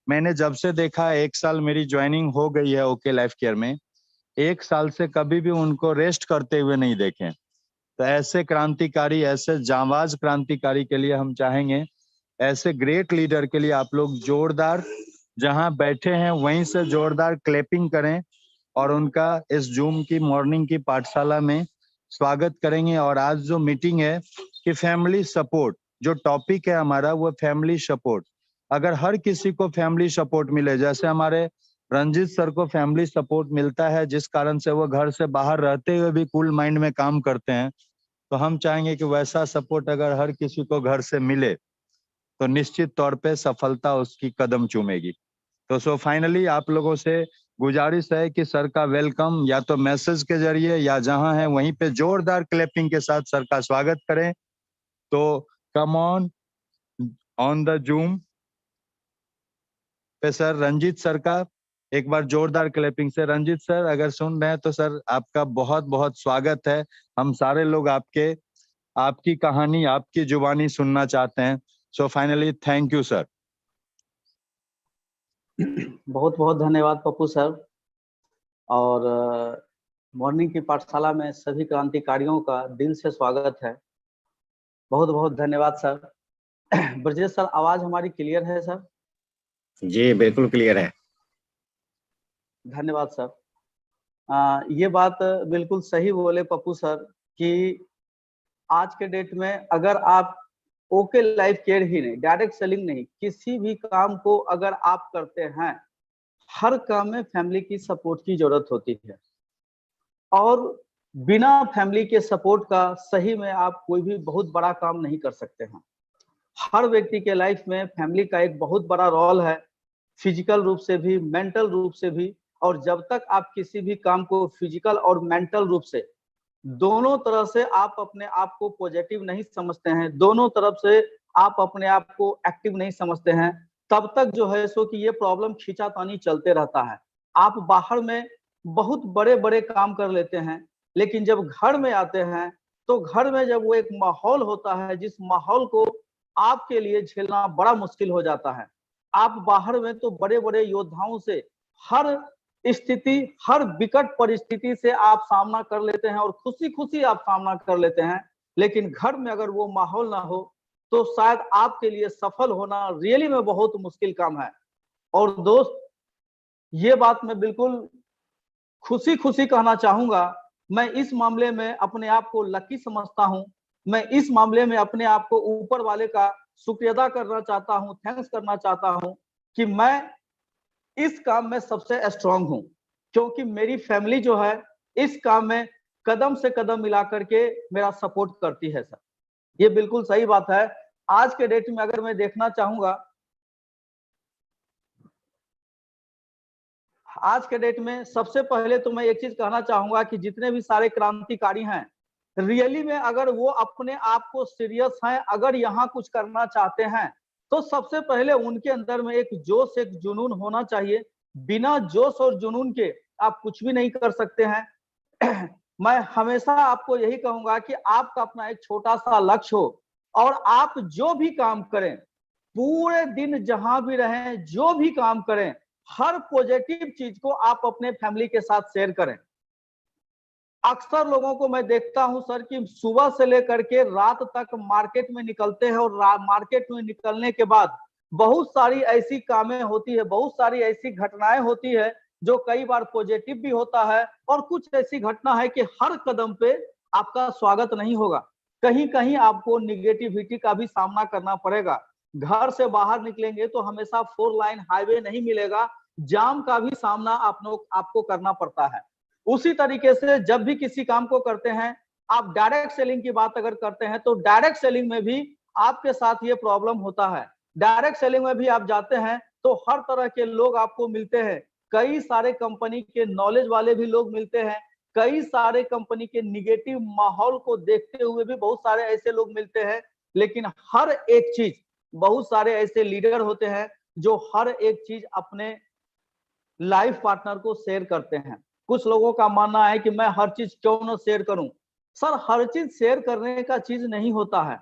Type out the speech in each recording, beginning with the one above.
मैंने जब से देखा, 1 साल मेरी ज्वाइनिंग हो गई है ओके लाइफ केयर में, 1 साल से कभी भी उनको रेस्ट करते हुए नहीं देखे। तो ऐसे क्रांतिकारी, ऐसे जांबाज क्रांतिकारी के लिए हम चाहेंगे, ऐसे ग्रेट लीडर के लिए आप लोग जोरदार, जहां बैठे हैं वहीं से जोरदार क्लैपिंग करें और उनका इस जूम की मॉर्निंग की पाठशाला में स्वागत करेंगे। और आज जो मीटिंग है कि फैमिली सपोर्ट, जो टॉपिक है हमारा वो फैमिली सपोर्ट। अगर हर किसी को फैमिली सपोर्ट मिले, जैसे हमारे रंजीत सर को फैमिली सपोर्ट मिलता है, जिस कारण से वो घर से बाहर रहते हुए भी कूल माइंड में काम करते हैं, तो हम चाहेंगे कि वैसा सपोर्ट अगर हर किसी को घर से मिले तो निश्चित तौर पे सफलता उसकी कदम चूमेगी। तो सो फाइनली आप लोगों से गुजारिश है कि सर का वेलकम या तो मैसेज के जरिए या जहां है वहीं पे जोरदार क्लैपिंग के साथ सर का स्वागत करें। तो कम ऑन द जूम पे सर रंजीत सर का एक बार जोरदार क्लैपिंग से। रंजीत सर अगर सुन रहे हैं तो सर आपका बहुत बहुत स्वागत है। हम सारे लोग आपकी कहानी, आपकी जुबानी सुनना चाहते हैं। So finally thank you sir. बहुत बहुत धन्यवाद पप्पू सर। और मॉर्निंग की पाठशाला में सभी क्रांतिकारियों का दिल से स्वागत है। बहुत बहुत धन्यवाद सर। ब्रजेश सर, आवाज हमारी क्लियर है सर? जी बिल्कुल क्लियर है। धन्यवाद सर। ये बात बिल्कुल सही बोले पप्पू सर कि आज के डेट में अगर आप ओके लाइफ केयर ही नहीं, डायरेक्ट सेलिंग नहीं, किसी भी काम को अगर आप करते हैं, हर काम में फैमिली की सपोर्ट की जरूरत होती है। और बिना फैमिली के सपोर्ट का सही में आप कोई भी बहुत बड़ा काम नहीं कर सकते हैं। हर व्यक्ति के लाइफ में फैमिली का एक बहुत बड़ा रोल है, फिजिकल रूप से भी, मेंटल रूप से भी। और जब तक आप किसी भी काम को फिजिकल और मेंटल रूप से दोनों तरह से आप अपने आप को पॉजिटिव नहीं समझते हैं, दोनों तरफ से आप अपने आप को एक्टिव नहीं समझते हैं, तब तक जो है सो कि ये प्रॉब्लम खींचातानी चलते रहता है। आप बाहर में बहुत बड़े बड़े काम कर लेते हैं, लेकिन जब घर में आते हैं तो घर में जब वो एक माहौल होता है जिस माहौल को आपके लिए झेलना बड़ा मुश्किल हो जाता है। आप बाहर में तो बड़े बड़े योद्धाओं से हर स्थिति, हर विकट परिस्थिति से आप सामना कर लेते हैं और खुशी खुशी आप सामना कर लेते हैं। लेकिन घर में अगर वो माहौल ना हो तो शायद आपके लिए सफल होना रियली में बहुत मुश्किल काम है। और दोस्त, ये बात मैं बिल्कुल खुशी खुशी कहना चाहूंगा, मैं इस मामले में अपने आप को लकी समझता हूं। मैं इस मामले में अपने आप को ऊपर वाले का शुक्रिया अदा करना चाहता हूं, थैंक्स करना चाहता हूं कि मैं इस काम में सबसे स्ट्रांग हूं, क्योंकि मेरी फैमिली जो है इस काम में कदम से कदम मिला करके मेरा सपोर्ट करती है सर। ये बिल्कुल सही बात है। आज के डेट में अगर मैं देखना चाहूंगा, आज के डेट में सबसे पहले तो मैं एक चीज कहना चाहूंगा कि जितने भी सारे क्रांतिकारी हैं, रियली में अगर वो अपने आप को सीरियस हैं, अगर यहाँ कुछ करना चाहते हैं, तो सबसे पहले उनके अंदर में एक जोश, एक जुनून होना चाहिए। बिना जोश और जुनून के आप कुछ भी नहीं कर सकते हैं। मैं हमेशा आपको यही कहूंगा कि आपका अपना एक छोटा सा लक्ष्य हो और आप जो भी काम करें, पूरे दिन जहां भी रहें, जो भी काम करें, हर पॉजिटिव चीज को आप अपने फैमिली के साथ शेयर करें। अक्सर लोगों को मैं देखता हूं सर कि सुबह से लेकर के रात तक मार्केट में निकलते हैं और मार्केट में निकलने के बाद बहुत सारी ऐसी कामें होती है, बहुत सारी ऐसी घटनाएं होती है जो कई बार पॉजिटिव भी होता है और कुछ ऐसी घटना है कि हर कदम पे आपका स्वागत नहीं होगा। कहीं कहीं आपको निगेटिविटी का भी सामना करना पड़ेगा। घर से बाहर निकलेंगे तो हमेशा 4 लाइन हाईवे नहीं मिलेगा, जाम का भी सामना आपको करना पड़ता है। उसी तरीके से जब भी किसी काम को करते हैं, आप डायरेक्ट सेलिंग की बात अगर करते हैं तो डायरेक्ट सेलिंग में भी आपके साथ ये प्रॉब्लम होता है। डायरेक्ट सेलिंग में भी आप जाते हैं तो हर तरह के लोग आपको मिलते हैं, कई सारे कंपनी के नॉलेज वाले भी लोग मिलते हैं, कई सारे कंपनी के निगेटिव माहौल को देखते हुए भी बहुत सारे ऐसे लोग मिलते हैं। लेकिन हर एक चीज, बहुत सारे ऐसे लीडर होते हैं जो हर एक चीज अपने लाइफ पार्टनर को शेयर करते हैं। कुछ लोगों का मानना है कि मैं हर चीज क्यों ना शेयर करूं। सर, हर चीज शेयर करने का चीज नहीं होता है।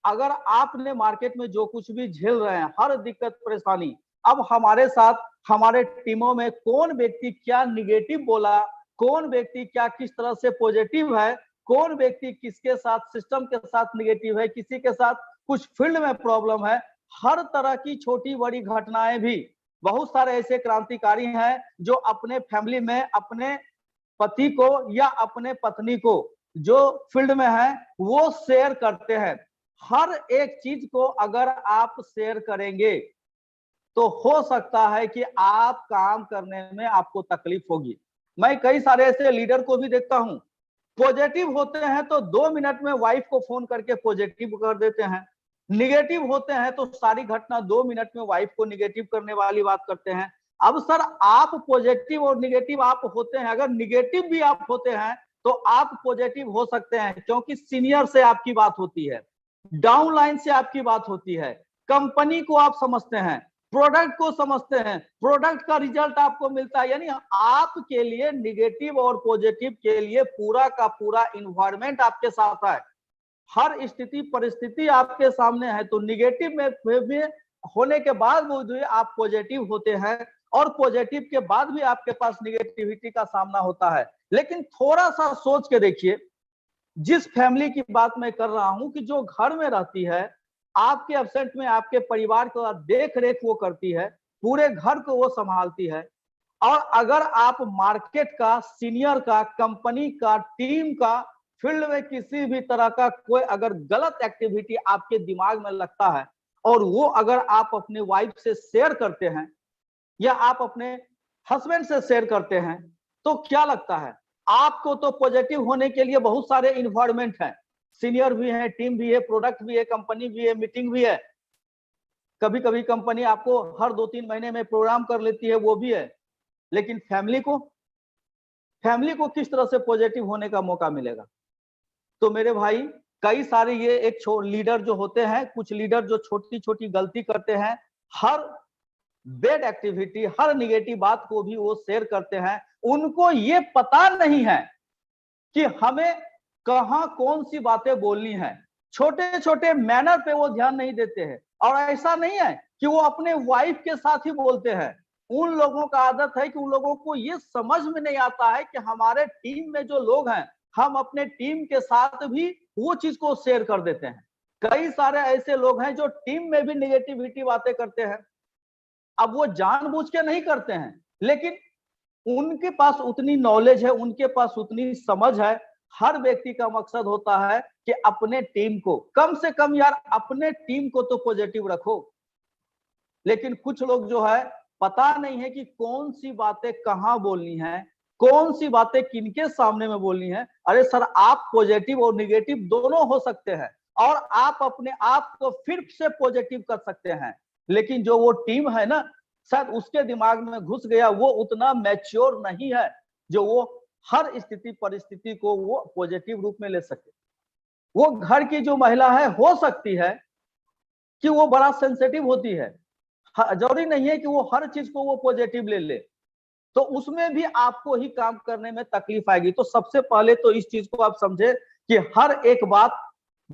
अगर आपने मार्केट में जो कुछ भी झेल रहे हैं, हर दिक्कत परेशानी, अब हमारे साथ हमारे टीमों में कौन व्यक्ति क्या निगेटिव बोला, कौन व्यक्ति क्या किस तरह से पॉजिटिव है, कौन व्यक्ति किसके साथ सिस्टम के साथ निगेटिव है, किसी के साथ कुछ फील्ड में प्रॉब्लम है, हर तरह की छोटी बड़ी घटनाएं भी बहुत सारे ऐसे क्रांतिकारी हैं जो अपने फैमिली में अपने पति को या अपने पत्नी को जो फील्ड में है वो शेयर करते हैं। हर एक चीज को अगर आप शेयर करेंगे तो हो सकता है कि आप काम करने में आपको तकलीफ होगी। मैं कई सारे ऐसे लीडर को भी देखता हूं, पॉजिटिव होते हैं तो 2 मिनट में वाइफ को फोन करके पॉजिटिव कर देते हैं, निगेटिव होते हैं तो सारी घटना 2 मिनट में वाइफ को निगेटिव करने वाली बात करते हैं। अब सर आप पॉजिटिव और निगेटिव आप होते हैं, अगर निगेटिव भी आप होते हैं तो आप पॉजिटिव हो सकते हैं, क्योंकि सीनियर से आपकी बात होती है, डाउनलाइन से आपकी बात होती है, कंपनी को आप समझते हैं, प्रोडक्ट को समझते हैं, प्रोडक्ट का रिजल्ट आपको मिलता है। यानी आपके लिए निगेटिव और पॉजिटिव के लिए पूरा का पूरा इन्वायरमेंट आपके साथ है, हर स्थिति परिस्थिति आपके सामने है। तो निगेटिव में होने के बाद भी आप पॉजिटिव होते हैं और पॉजिटिव के बाद भी आपके पास निगेटिविटी का सामना होता है। लेकिन थोड़ा सा सोच के देखिए, जिस फैमिली की बात मैं कर रहा हूं कि जो घर में रहती है, आपके एब्सेंट में आपके परिवार का देख रेख वो करती है, पूरे घर को वो संभालती है, और अगर आप मार्केट का, सीनियर का, कंपनी का, टीम का, फील्ड में किसी भी तरह का कोई अगर गलत एक्टिविटी आपके दिमाग में लगता है और वो अगर आप अपने वाइफ से शेयर करते हैं या आप अपने हस्बैंड से शेयर करते हैं, तो क्या लगता है आपको? तो पॉजिटिव होने के लिए बहुत सारे इन्वायरमेंट हैं, सीनियर भी है, टीम भी है, प्रोडक्ट भी है, कंपनी भी है, मीटिंग भी है, कभी कभी कंपनी आपको हर 2-3 महीने में प्रोग्राम कर लेती है, वो भी है। लेकिन फैमिली को किस तरह से पॉजिटिव होने का मौका मिलेगा? तो मेरे भाई, कई सारे ये एक लीडर जो होते हैं, कुछ लीडर जो छोटी छोटी गलती करते हैं, हर बैड एक्टिविटी, हर निगेटिव बात को भी वो शेयर करते हैं। उनको ये पता नहीं है कि हमें कहां कौन सी बातें बोलनी है, छोटे छोटे मैनर पे वो ध्यान नहीं देते हैं। और ऐसा नहीं है कि वो अपने वाइफ के साथ ही बोलते हैं, उन लोगों का आदत है कि उन लोगों को ये समझ में नहीं आता है कि हमारे टीम में जो लोग हैं, हम अपने टीम के साथ भी वो चीज को शेयर कर देते हैं। कई सारे ऐसे लोग हैं जो टीम में भी निगेटिविटी बातें करते हैं। अब वो जानबूझ के नहीं करते हैं, लेकिन उनके पास उतनी नॉलेज है, उनके पास उतनी समझ है। हर व्यक्ति का मकसद होता है कि अपने टीम को, कम से कम यार अपने टीम को तो पॉजिटिव रखो। लेकिन कुछ लोग जो है, पता नहीं है कि कौन सी बातें कहां बोलनी है, कौन सी बातें किनके सामने में बोलनी है। अरे सर, आप पॉजिटिव और निगेटिव दोनों हो सकते हैं और आप अपने आप को फिर से पॉजिटिव कर सकते हैं। लेकिन जो वो टीम है ना, शायद उसके दिमाग में घुस गया, वो उतना मैच्योर नहीं है जो वो हर स्थिति परिस्थिति को वो पॉजिटिव रूप में ले सके। वो घर की जो महिला है, हो सकती है कि वो बड़ा सेंसिटिव होती है, जरूरी नहीं है कि वो हर चीज को वो पॉजिटिव ले ले, तो उसमें भी आपको ही काम करने में तकलीफ आएगी। तो सबसे पहले तो इस चीज को आप समझे कि हर एक बात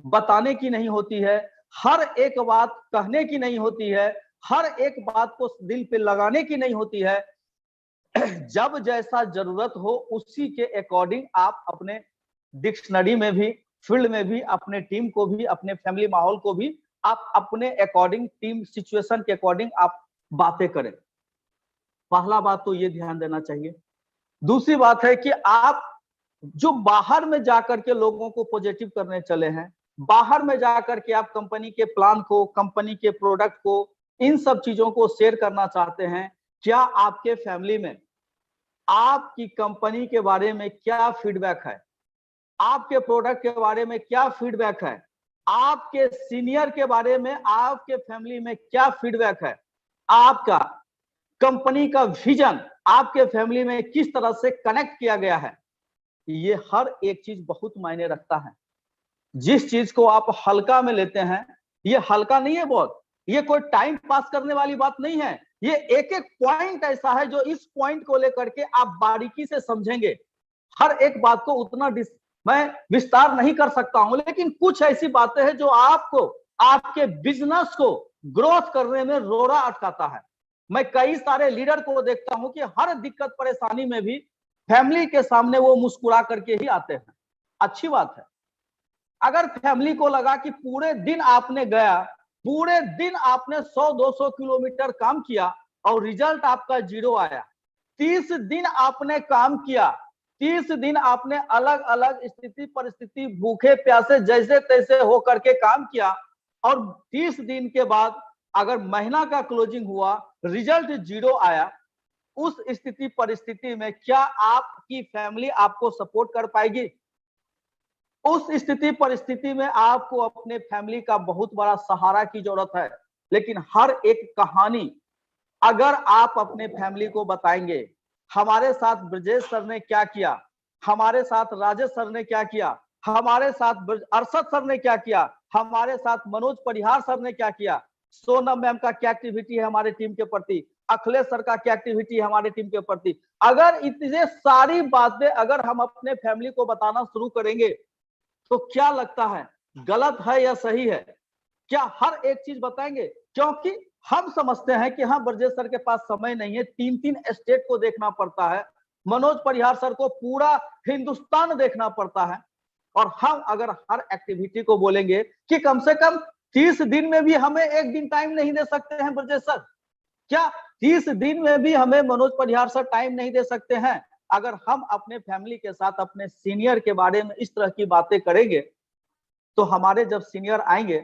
बताने की नहीं होती है, हर एक बात कहने की नहीं होती है, हर एक बात को दिल पे लगाने की नहीं होती है। जब जैसा जरूरत हो उसी के अकॉर्डिंग आप अपने डिक्शनरी में भी, फील्ड में भी, अपने टीम को भी, अपने फैमिली माहौल को भी आप अपने अकॉर्डिंग, टीम सिचुएशन के अकॉर्डिंग आप बातें करें। पहला बात तो ये ध्यान देना चाहिए। दूसरी बात है कि आप जो बाहर में जाकर के लोगों को पॉजिटिव करने चले हैं, बाहर में जाकर के आप कंपनी के प्लान को, कंपनी के प्रोडक्ट को, इन सब चीजों को शेयर करना चाहते हैं, क्या आपके फैमिली में आपकी कंपनी के बारे में क्या फीडबैक है, आपके प्रोडक्ट के बारे में क्या फीडबैक है, आपके सीनियर के बारे में आपके फैमिली में क्या फीडबैक है, आपका कंपनी का विजन आपके फैमिली में किस तरह से कनेक्ट किया गया है। ये हर एक चीज बहुत मायने रखता है। जिस चीज को आप हल्का में लेते हैं, ये हल्का नहीं है बहुत, ये कोई टाइम पास करने वाली बात नहीं है। ये एक एक पॉइंट ऐसा है जो इस पॉइंट को लेकर के आप बारीकी से समझेंगे। हर एक बात को उतना मैं विस्तार नहीं कर सकता हूं, लेकिन कुछ ऐसी बातें हैं जो आपको, आपके बिजनेस को ग्रोथ करने में रोड़ा अटकाता है। मैं कई सारे लीडर को देखता हूं कि हर दिक्कत परेशानी में भी फैमिली के सामने वो मुस्कुरा करके ही आते हैं। अच्छी बात है। अगर फैमिली को लगा कि पूरे दिन आपने गया, पूरे दिन आपने 100-200 किलोमीटर काम किया और रिजल्ट आपका 0 आया, 30 दिन आपने काम किया, 30 दिन आपने अलग अलग स्थिति परिस्थिति भूखे प्यासे जैसे तैसे होकर के काम किया और 30 दिन के बाद अगर महीना का क्लोजिंग हुआ, रिजल्ट 0 आया, उस स्थिति परिस्थिति में क्या आपकी फैमिली आपको सपोर्ट कर पाएगी? उस स्थिति परिस्थिति में आपको अपने फैमिली का बहुत बड़ा सहारा की जरूरत है। लेकिन हर एक कहानी अगर आप अपने फैमिली को बताएंगे, हमारे साथ ब्रजेश सर ने क्या किया, हमारे साथ राजेश सर ने क्या किया, हमारे साथ अरशद सर ने क्या किया, हमारे साथ मनोज परिहार सर ने क्या किया, सोनम मैम का क्या एक्टिविटी है हमारे टीम के प्रति, अखिलेश सर का क्या एक्टिविटी है हमारे टीम के प्रति, अगर इतने सारी बातें अगर हम अपने फैमिली को बताना शुरू करेंगे तो क्या लगता है गलत है या सही है? क्या हर एक चीज बताएंगे? क्योंकि हम समझते हैं कि हाँ, ब्रजेश सर के पास समय नहीं है, 3-3 स्टेट को देखना पड़ता है, मनोज परिहार सर को पूरा हिंदुस्तान देखना पड़ता है, और हम अगर हर एक्टिविटी को बोलेंगे कि कम से कम 30 दिन में भी हमें एक दिन टाइम नहीं दे सकते हैं ब्रजेश सर, क्या 30 दिन में भी हमें मनोज परिहार सर टाइम नहीं दे सकते हैं? अगर हम अपने फैमिली के साथ अपने सीनियर के बारे में इस तरह की बातें करेंगे तो हमारे जब सीनियर आएंगे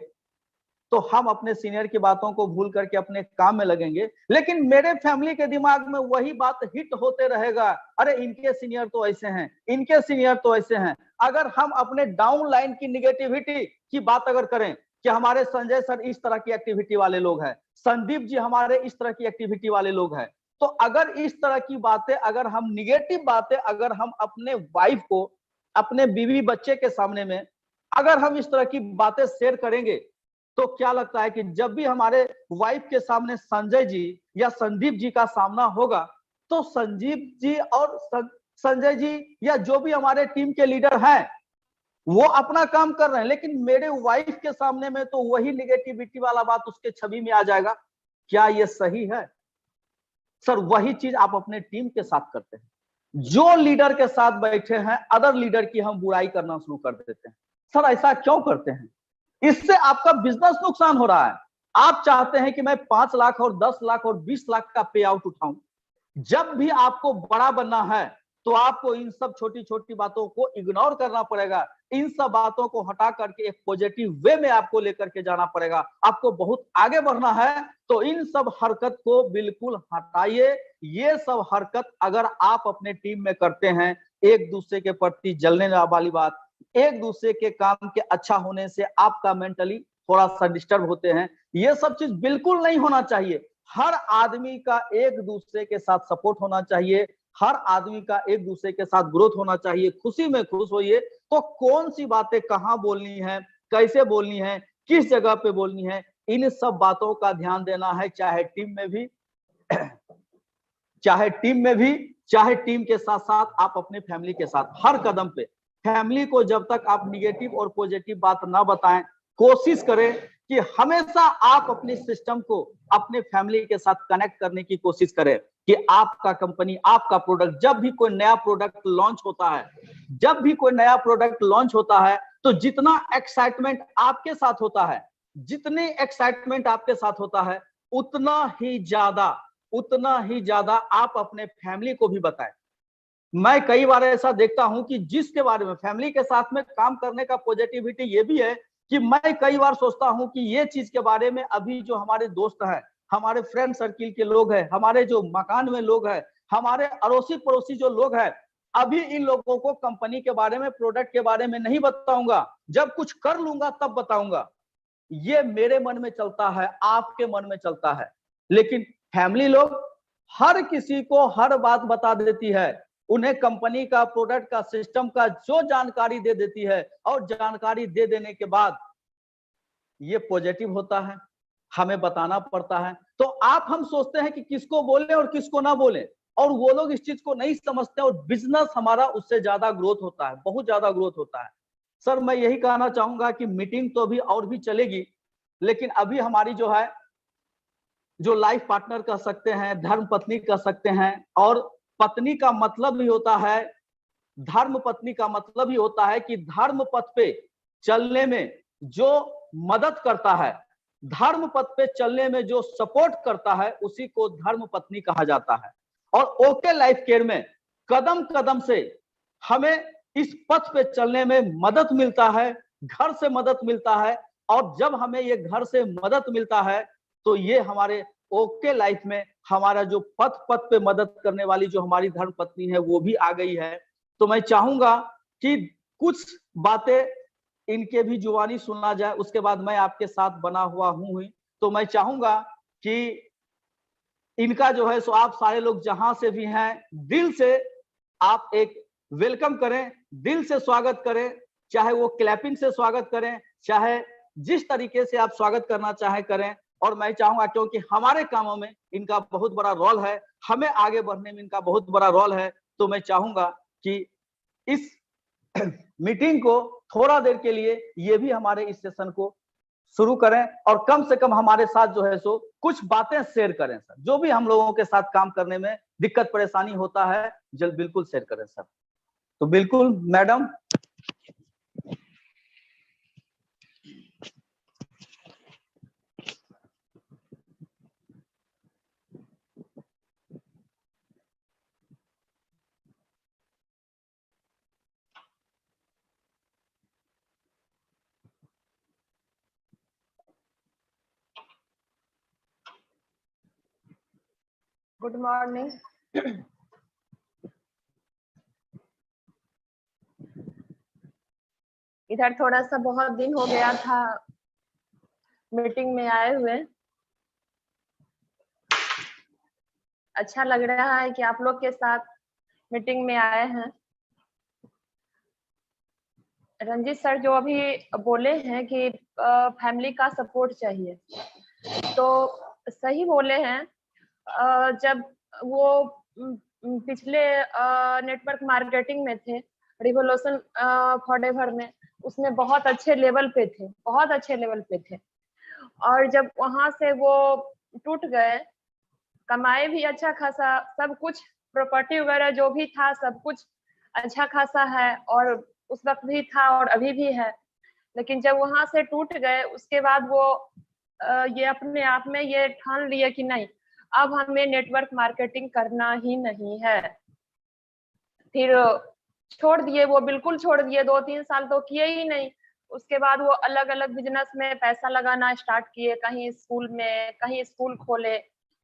तो हम अपने सीनियर की बातों को भूल करके अपने काम में लगेंगे, लेकिन मेरे फैमिली के दिमाग में वही बात हिट होते रहेगा, अरे इनके सीनियर तो ऐसे हैं, इनके सीनियर तो ऐसे हैं। अगर हम अपने डाउन लाइन की निगेटिविटी की बात अगर करें कि हमारे संजय सर इस तरह की एक्टिविटी वाले लोग हैं, संदीप जी हमारे इस तरह की एक्टिविटी वाले लोग हैं, तो अगर इस तरह की बातें अगर हम निगेटिव बातें अगर हम अपने वाइफ को, अपने बीवी बच्चे के सामने में अगर हम इस तरह की बातें शेयर करेंगे तो क्या लगता है कि जब भी हमारे वाइफ के सामने संजय जी या संदीप जी का सामना होगा तो संजीव जी और संजय जी या जो भी हमारे टीम के लीडर हैं वो अपना काम कर रहे हैं, लेकिन मेरे वाइफ के सामने में तो वही निगेटिविटी वाला बात उसके छवि में आ जाएगा। क्या ये सही है? सर वही चीज आप अपने टीम के साथ करते हैं, जो लीडर के साथ बैठे हैं अदर लीडर की हम बुराई करना शुरू कर देते हैं। सर ऐसा क्यों करते हैं? इससे आपका बिजनेस नुकसान हो रहा है। आप चाहते हैं कि मैं 5 लाख और 10 लाख और 20 लाख का पे आउट उठाऊं, जब भी आपको बड़ा बनना है तो आपको इन सब छोटी छोटी बातों को इग्नोर करना पड़ेगा, इन सब बातों को हटा करके एक पॉजिटिव वे में आपको लेकर के जाना पड़ेगा। आपको बहुत आगे बढ़ना है तो इन सब हरकत को बिल्कुल हटाइए। ये सब हरकत अगर आप अपने टीम में करते हैं, एक दूसरे के प्रति जलने वाली बात, एक दूसरे के काम के अच्छा होने से आपका मेंटली थोड़ा सा डिस्टर्ब होते हैं, ये सब चीज बिल्कुल नहीं होना चाहिए। हर आदमी का एक दूसरे के साथ सपोर्ट होना चाहिए, हर आदमी का एक दूसरे के साथ ग्रोथ होना चाहिए, खुशी में खुश होइए। तो कौन सी बातें कहाँ बोलनी है, कैसे बोलनी है, किस जगह पे बोलनी है, इन सब बातों का ध्यान देना है, चाहे टीम में भी चाहे टीम के साथ साथ आप अपने फैमिली के साथ, हर कदम पे फैमिली को जब तक आप निगेटिव और पॉजिटिव बात ना बताएं, कोशिश करें कि हमेशा आप अपने सिस्टम को अपने फैमिली के साथ कनेक्ट करने की कोशिश करें कि आपका कंपनी, आपका प्रोडक्ट, जब भी कोई नया प्रोडक्ट लॉन्च होता है, तो जितना एक्साइटमेंट आपके साथ होता है, जितनी एक्साइटमेंट आपके साथ होता है, उतना ही ज्यादा आप अपने फैमिली को भी बताएं। मैं कई बार ऐसा देखता हूं कि जिसके बारे में फैमिली के साथ में काम करने का पॉजिटिविटी ये भी है कि मैं कई बार सोचता हूं कि ये चीज के बारे में अभी जो हमारे दोस्त हैं, हमारे फ्रेंड सर्किल के लोग हैं, हमारे जो मकान में लोग हैं, हमारे अड़ोसी पड़ोसी जो लोग हैं, अभी इन लोगों को कंपनी के बारे में, प्रोडक्ट के बारे में नहीं बताऊंगा, जब कुछ कर लूंगा तब बताऊंगा। ये मेरे मन में चलता है, आपके मन में चलता है, लेकिन फैमिली लोग हर किसी को हर बात बता देती है, उन्हें कंपनी का, प्रोडक्ट का, सिस्टम का जो जानकारी दे देती है, और जानकारी दे देने के बाद ये पॉजिटिव होता है, हमें बताना पड़ता है। तो हम सोचते हैं कि किसको बोलें और किसको ना बोलें, और वो लोग इस चीज को नहीं समझते और बिजनेस हमारा उससे ज्यादा ग्रोथ होता है, बहुत ज्यादा ग्रोथ होता है। सर मैं यही कहना चाहूंगा कि मीटिंग तो अभी और भी चलेगी, लेकिन अभी हमारी जो है जो लाइफ पार्टनर कह सकते हैं, धर्म पत्नी कह सकते हैं। और पत्नी का मतलब ही होता है, धर्म पत्नी का मतलब ही होता है कि धर्म पथ पे चलने में जो मदद करता है, धर्म पथ पे चलने में जो सपोर्ट करता है, उसी को धर्म पत्नी कहा जाता है। और ओके लाइफ केयर में कदम कदम से हमें इस पथ पे चलने में मदद मिलता है, घर से मदद मिलता है। और जब हमें ये घर से मदद मिलता है तो ये हमारे ओके लाइफ में हमारा जो पथ पे मदद करने वाली जो हमारी धर्म पत्नी है वो भी आ गई है। तो मैं चाहूंगा कि कुछ बातें इनके भी जुबानी सुना जाए, उसके बाद मैं आपके साथ बना हुआ हूं ही। तो मैं चाहूंगा कि इनका जो है सो आप सारे लोग जहां से भी हैं, दिल से आप एक वेलकम करें, दिल से स्वागत करें। चाहे वो क्लैपिंग से स्वागत करें, चाहे जिस तरीके से आप स्वागत करना चाहे करें। और मैं चाहूंगा, क्योंकि हमारे कामों में इनका बहुत बड़ा रोल है, हमें आगे बढ़ने में इनका बहुत बड़ा रोल है। तो मैं चाहूंगा कि इस मीटिंग को थोड़ा देर के लिए ये भी हमारे इस सेशन को शुरू करें और कम से कम हमारे साथ जो है सो कुछ बातें शेयर करें सर। जो भी हम लोगों के साथ काम करने में दिक्कत परेशानी होता है, जल्द बिल्कुल शेयर करें सर। तो बिल्कुल मैडम। Good morning. इधर थोड़ा सा बहुत दिन हो गया था मीटिंग में आए हुए। अच्छा लग रहा है कि आप लोग के साथ मीटिंग में आए हैं। रंजीत सर जो अभी बोले हैं कि फैमिली का सपोर्ट चाहिए, तो सही बोले हैं। जब वो पिछले नेटवर्क मार्केटिंग में थे, रिवोल्यूशन फॉरएवर में, उसमें बहुत अच्छे लेवल पे थे, बहुत अच्छे लेवल पे थे। और जब वहां से वो टूट गए, कमाए भी अच्छा खासा, सब कुछ प्रॉपर्टी वगैरह जो भी था सब कुछ अच्छा खासा है, और उस वक्त भी था और अभी भी है। लेकिन जब वहां से टूट गए उसके बाद वो ये अपने आप में ये ठान लिए कि नहीं, अब हमें नेटवर्क मार्केटिंग करना ही नहीं है। फिर छोड़ दिए, वो बिल्कुल छोड़ दिए, 2-3 साल तो किए ही नहीं। उसके बाद वो अलग अलग बिजनेस में पैसा लगाना स्टार्ट किए, कहीं स्कूल में, कहीं स्कूल खोले,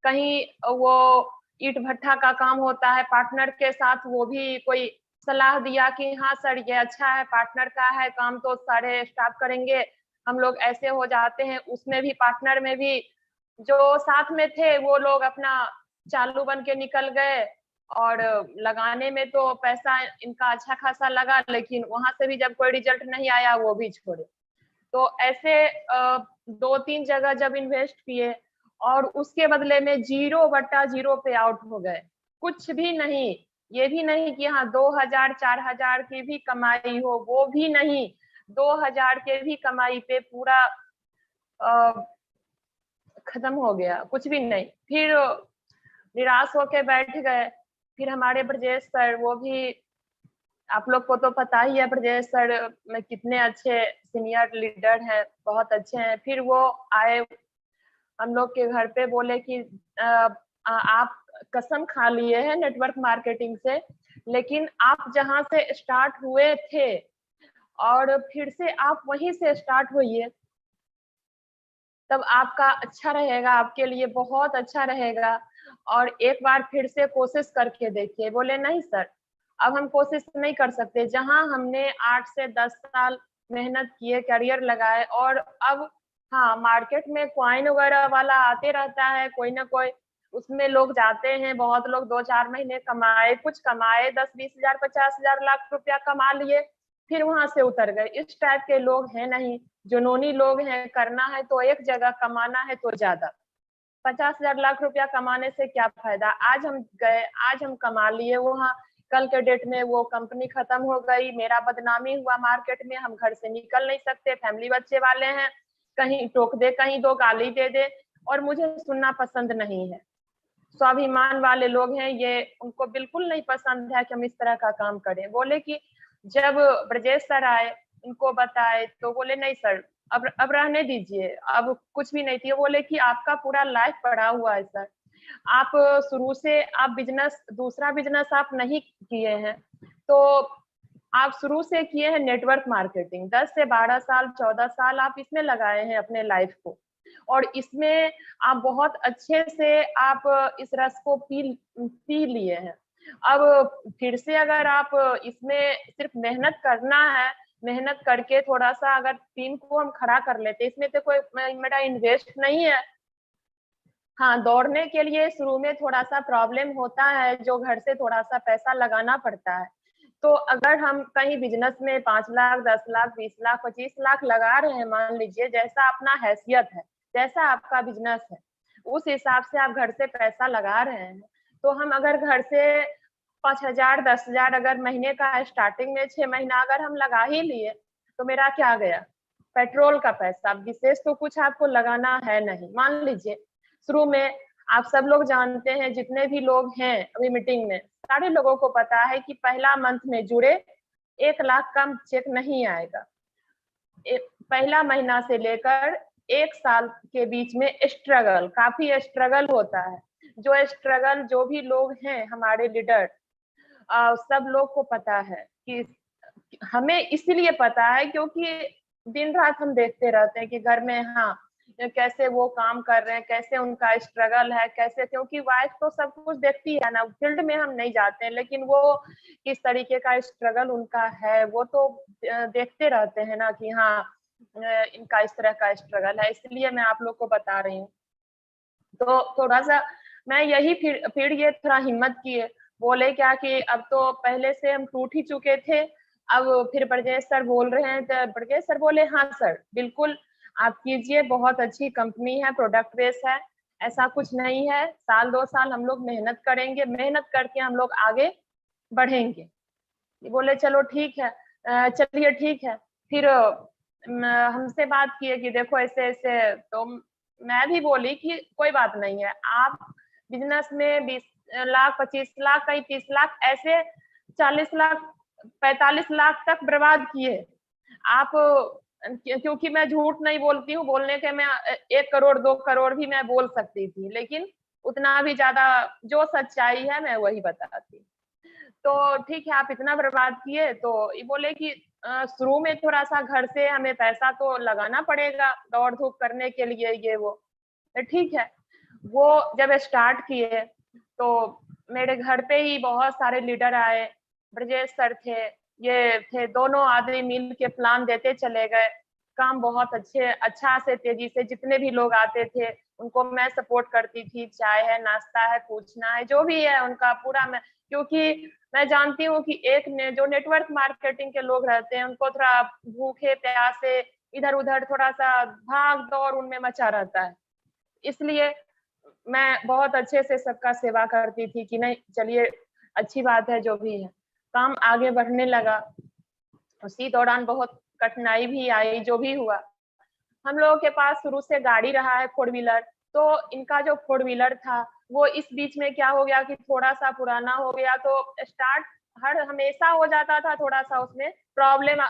कहीं वो ईट भट्ठा का काम होता है पार्टनर के साथ, वो भी कोई सलाह दिया कि हाँ सर ये अच्छा है, पार्टनर का है काम तो सारे स्टाफ करेंगे, हम लोग ऐसे हो जाते हैं। उसमें भी पार्टनर में भी जो साथ में थे वो लोग अपना चालू बन के निकल गए, और लगाने में तो पैसा इनका अच्छा खासा लगा, लेकिन वहां से भी जब कोई रिजल्ट नहीं आया वो भी छोड़े। तो ऐसे 2-3 जगह जब इन्वेस्ट किए और उसके बदले में 0/0 पे आउट हो गए, कुछ भी नहीं। ये भी नहीं कि हाँ 2000-4000 की भी कमाई हो, वो भी नहीं। 2000 के भी कमाई पे पूरा खत्म हो गया, कुछ भी नहीं। फिर निराश होके बैठ गए। फिर हमारे ब्रजेश सर, वो भी आप लोग को तो पता ही है ब्रजेश सर में कितने अच्छे सीनियर लीडर हैं, बहुत अच्छे हैं। फिर वो आए हम लोग के घर पे, बोले कि आप कसम खा लिए हैं नेटवर्क मार्केटिंग से, लेकिन आप जहां से स्टार्ट हुए थे और फिर से आप वहीं से स्टार्ट होइए, तब आपका अच्छा रहेगा, आपके लिए बहुत अच्छा रहेगा। और एक बार फिर से कोशिश करके देखिए। बोले नहीं सर, अब हम कोशिश नहीं कर सकते। जहां हमने 8 से 10 साल मेहनत किए, करियर लगाए, और अब हाँ मार्केट में कॉइन वगैरह वाला आते रहता है, कोई ना कोई उसमें लोग जाते हैं। बहुत लोग 2-4 महीने कमाए, कुछ कमाए 10-20 हजार 50 हजार लाख रुपया कमा लिए, फिर वहां से उतर गए। इस टाइप के लोग हैं नहीं, जुनूनी लोग हैं। करना है तो एक जगह, कमाना है तो ज्यादा। 50 हजार लाख रुपया कमाने से क्या फायदा। आज हम गए, आज हम कमा लिए वहाँ, कल के डेट में वो कंपनी खत्म हो गई, मेरा बदनामी हुआ मार्केट में, हम घर से निकल नहीं सकते, फैमिली बच्चे वाले हैं, कहीं टोक दे, कहीं दो गाली दे दे, और मुझे सुनना पसंद नहीं है। स्वाभिमान वाले लोग हैं, ये उनको बिल्कुल नहीं पसंद है कि हम इस तरह का काम करें। बोले कि जब ब्रजेश सर आए, इनको बताए तो बोले नहीं सर, अब रहने दीजिए, अब कुछ भी नहीं थी। बोले कि आपका पूरा लाइफ पड़ा हुआ है सर, आप शुरू से आप बिजनेस, दूसरा बिजनेस आप नहीं किए हैं, तो आप शुरू से किए हैं नेटवर्क मार्केटिंग, 10 से 12 साल 14 साल आप इसमें लगाए हैं अपने लाइफ को, और इसमें आप बहुत अच्छे से आप इस रस को पी लिए हैं। अब फिर से अगर आप इसमें सिर्फ मेहनत करना है, मेहनत करके थोड़ा सा अगर टीम को हम खड़ा कर लेते, इसमें तो कोई मेरा इन्वेस्ट नहीं है। हाँ, दौड़ने के लिए शुरू में थोड़ा सा प्रॉब्लम होता है, जो घर से थोड़ा सा पैसा लगाना पड़ता है। तो अगर हम कहीं बिजनेस में 5 लाख, 10 लाख, 20 लाख, 25 लाख लगा रहे हैं, मान लीजिए, जैसा अपना हैसियत है, जैसा आपका बिजनेस है, उस हिसाब से आप घर से पैसा लगा रहे हैं। तो हम अगर घर से 5,000, 10,000 अगर महीने का स्टार्टिंग में 6 महीना अगर हम लगा ही लिए, तो मेरा क्या गया? पेट्रोल का पैसा, विशेष तो कुछ आपको लगाना है नहीं। मान लीजिए शुरू में आप सब लोग जानते हैं, जितने भी लोग हैं अभी मीटिंग में, सारे लोगों को पता है कि पहला मंथ में जुड़े 1 लाख का चेक नहीं आएगा। पहला महीना से लेकर 1 साल के बीच में स्ट्रगल, काफी स्ट्रगल होता है। जो स्ट्रगल जो भी लोग हैं हमारे लीडर, सब लोग को पता है कि हमें इसीलिए पता है क्योंकि दिन रात हम देखते रहते हैं कि घर में, हाँ, कैसे वो काम कर रहे हैं, कैसे उनका स्ट्रगल है, कैसे, क्योंकि वाइफ तो सब कुछ देखती है ना, फील्ड में हम नहीं जाते हैं, लेकिन वो किस तरीके का स्ट्रगल उनका है वो तो देखते रहते हैं ना कि हाँ, इनका इस तरह का स्ट्रगल है, इसलिए मैं आप लोग को बता रही हूँ। तो थोड़ा सा मैं यही फिर ये थोड़ा हिम्मत किए, बोले क्या कि अब तो पहले से हम टूट ही चुके थे, अब फिर ब्रजेश सर बोल रहे हैं, तो ब्रजेश सर बोले हाँ सर बिल्कुल आप कीजिए, बहुत अच्छी कंपनी है, प्रोडक्ट बेस है, ऐसा कुछ नहीं है, साल 2 साल हम लोग मेहनत करेंगे, मेहनत करके हम लोग आगे बढ़ेंगे। बोले चलो ठीक है, चलिए ठीक है। फिर हमसे बात किए कि देखो ऐसे ऐसे, तो मैं भी बोली कि कोई बात नहीं है, आप बिजनेस में 20 लाख, 25 लाख, कहीं 30 लाख, ऐसे 40 लाख, 45 लाख तक बर्बाद किए आप, क्योंकि मैं झूठ नहीं बोलती हूँ, बोलने के मैं 1 करोड़ 2 करोड़ भी मैं बोल सकती थी, लेकिन उतना भी ज्यादा जो सच्चाई है मैं वही बताती। तो ठीक है, आप इतना बर्बाद किए, तो ये बोले कि शुरू में थोड़ा सा घर से हमें पैसा तो लगाना पड़ेगा दौड़ धूप करने के लिए, ये वो, तो ठीक है। वो जब स्टार्ट किए तो मेरे घर पे ही बहुत सारे लीडर आए, ब्रजेश सर थे, ये थे, दोनों आदमी मिल के प्लान देते चले गए, काम बहुत अच्छा से तेजी से, जितने भी लोग आते थे उनको मैं सपोर्ट करती थी, चाय है, नाश्ता है, पूछना है, जो भी है उनका पूरा मैं, क्योंकि मैं जानती हूँ कि एक ने जो नेटवर्क मार्केटिंग के लोग रहते हैं उनको थोड़ा भूखे प्यासे इधर उधर थोड़ा सा भाग दौड़ उनमें मचा रहता है, इसलिए मैं बहुत अच्छे से सबका सेवा करती थी कि नहीं चलिए अच्छी बात है, जो भी है। काम आगे बढ़ने लगा, उसी दौरान बहुत कठिनाई भी आई, जो भी हुआ। हम लोगों के पास शुरू से गाड़ी रहा है 4 व्हीलर, तो इनका जो 4 व्हीलर था वो इस बीच में क्या हो गया कि थोड़ा सा पुराना हो गया, तो स्टार्ट हर हमेशा हो जाता था, थोड़ा सा उसमें प्रॉब्लम,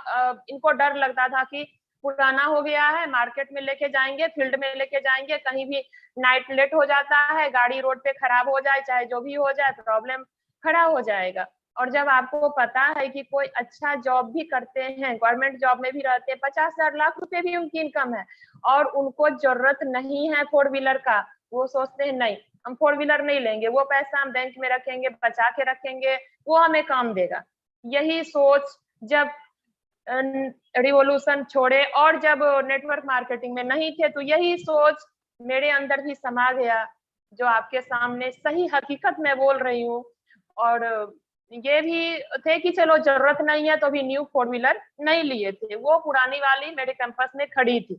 इनको डर लगता था कि पुराना हो गया है, मार्केट में लेके जाएंगे, फील्ड में लेके जाएंगे, कहीं भी नाइट लेट हो जाता है, गाड़ी रोड पे खराब हो जाए, चाहे जो भी हो जाए, प्रॉब्लम खड़ा हो जाएगा। और जब आपको पता है कि कोई अच्छा जॉब भी करते हैं, गवर्नमेंट जॉब में भी रहते हैं, 50,000 लाख रुपए भी उनकी इनकम है, और उनको जरूरत नहीं है 4 व्हीलर का, वो सोचते हैं नहीं हम 4 व्हीलर नहीं लेंगे, वो पैसा हम बैंक में रखेंगे, बचा के रखेंगे, वो हमें काम देगा। यही सोच जब रिवॉल्यूशन छोड़े और जब नेटवर्क मार्केटिंग में नहीं थे, तो यही सोच मेरे अंदर भी समा गया, जो आपके सामने सही हकीकत में बोल रही हूँ। और ये भी थे कि चलो जरूरत नहीं है तो भी न्यू 4 व्हीलर नहीं लिए थे, वो पुरानी वाली मेरे कैंपस में खड़ी थी,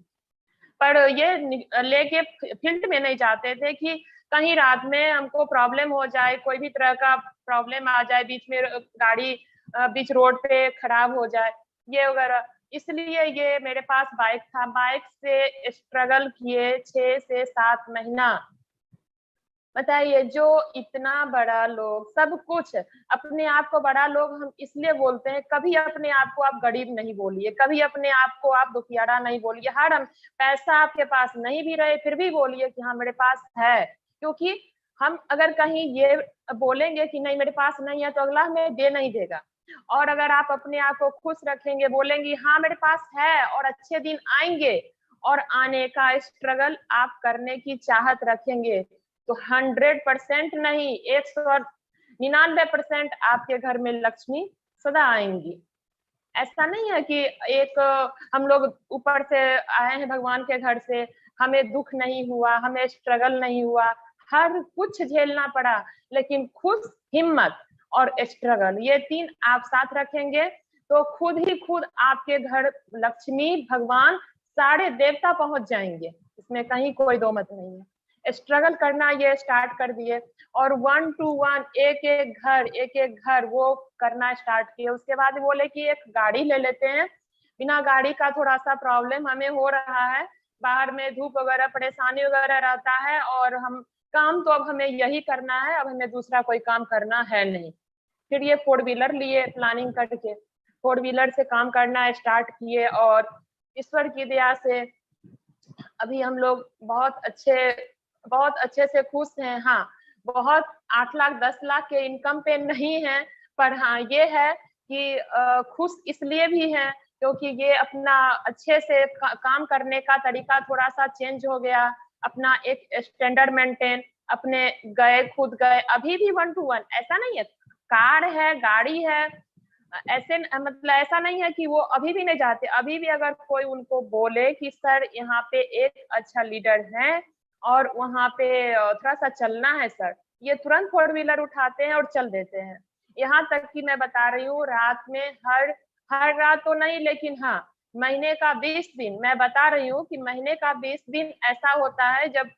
पर ये लेके फील्ड में नहीं जाते थे कि कहीं रात में हमको प्रॉब्लम हो जाए, कोई भी तरह का प्रॉब्लम आ जाए, बीच में गाड़ी बीच रोड पे खराब हो जाए, ये वगैरह, इसलिए ये मेरे पास बाइक था, बाइक से स्ट्रगल किए 6 से 7 महीना। बताइए, जो इतना बड़ा लोग सब कुछ अपने आप को बड़ा लोग हम इसलिए बोलते हैं, कभी अपने आप को आप गरीब नहीं बोलिए, कभी अपने आप को आप दुखियारा नहीं बोलिए। हर हम पैसा आपके पास नहीं भी रहे फिर भी बोलिए कि हाँ मेरे पास है, क्योंकि हम अगर कहीं ये बोलेंगे कि नहीं मेरे पास नहीं है तो अगला हमें दे नहीं देगा। और अगर आप अपने आप को खुश रखेंगे, बोलेंगे हाँ मेरे पास है और अच्छे दिन आएंगे और आने का स्ट्रगल आप करने की चाहत रखेंगे, तो 100% नहीं 199% आपके घर में लक्ष्मी सदा आएंगी। ऐसा नहीं है कि एक हम लोग ऊपर से आए हैं भगवान के घर से, हमें दुख नहीं हुआ, हमें स्ट्रगल नहीं हुआ, हर कुछ झेलना पड़ा, लेकिन खुश, हिम्मत और स्ट्रगल, ये 3 आप साथ रखेंगे तो खुद ही खुद आपके घर लक्ष्मी, भगवान, सारे देवता पहुंच जाएंगे। इसमें कहीं कोई दो मत नहीं है। स्ट्रगल करना ये स्टार्ट कर दिए और 1 to 1 एक एक घर वो करना स्टार्ट किए। उसके बाद बोले कि एक गाड़ी ले लेते हैं, बिना गाड़ी का थोड़ा सा प्रॉब्लम हमें हो रहा है, बाहर में धूप वगैरह परेशानी वगैरह रहता है और हम काम तो अब हमें यही करना है, अब हमें दूसरा कोई काम करना है नहीं। फिर ये 4 व्हीलर लिए प्लानिंग करके, 4 व्हीलर से काम करना स्टार्ट किए और ईश्वर की दया से अभी हम लोग बहुत अच्छे से खुश हैं। हाँ, बहुत 8 लाख 10 लाख के इनकम पे नहीं है, पर हाँ ये है कि खुश इसलिए भी है क्योंकि ये अपना अच्छे से काम करने का तरीका थोड़ा सा चेंज हो गया, अपना एक स्टैंडर्ड मेंटेन, अपने गए खुद गए, अभी भी 1 to 1 ऐसा नहीं है, कार है, गाड़ी है, ऐसे मतलब ऐसा नहीं है कि वो अभी भी नहीं जाते। अभी भी अगर कोई उनको बोले कि सर यहाँ पे एक अच्छा लीडर है और वहाँ पे थोड़ा सा चलना है सर, ये तुरंत 4 व्हीलर उठाते हैं और चल देते हैं। यहाँ तक कि मैं बता रही हूँ, रात में हर रात तो नहीं, लेकिन हाँ महीने का 20 दिन, मैं बता रही हूँ कि महीने का 20 दिन ऐसा होता है जब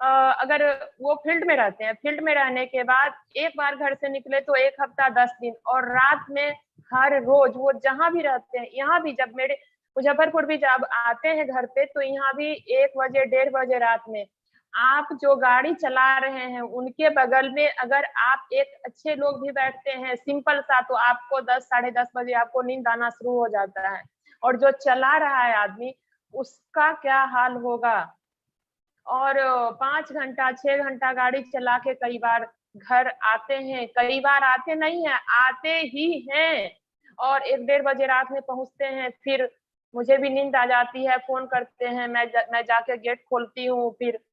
अगर वो फील्ड में रहते हैं, फील्ड में रहने के बाद एक बार घर से निकले तो 1 हफ्ता 10 दिन, और रात में हर रोज वो जहां भी रहते हैं, यहाँ भी जब मेरे मुजफ्फरपुर भी जब आते हैं घर पे तो यहाँ भी 1 बजे 1:30 बजे रात में आप जो गाड़ी चला रहे हैं उनके बगल में अगर आप एक अच्छे लोग भी बैठते हैं सिंपल सा, तो आपको 10 साढ़े 10 बजे आपको नींद आना शुरू हो जाता है। और जो चला रहा है आदमी उसका क्या हाल होगा। और 5 घंटा 6 घंटा गाड़ी चला के कई बार घर आते हैं, कई बार आते नहीं है, आते ही हैं और 1-1:30 बजे रात में पहुंचते हैं। फिर मुझे भी नींद आ जाती है, फोन करते हैं, मैं जाके गेट खोलती हूँ, फिर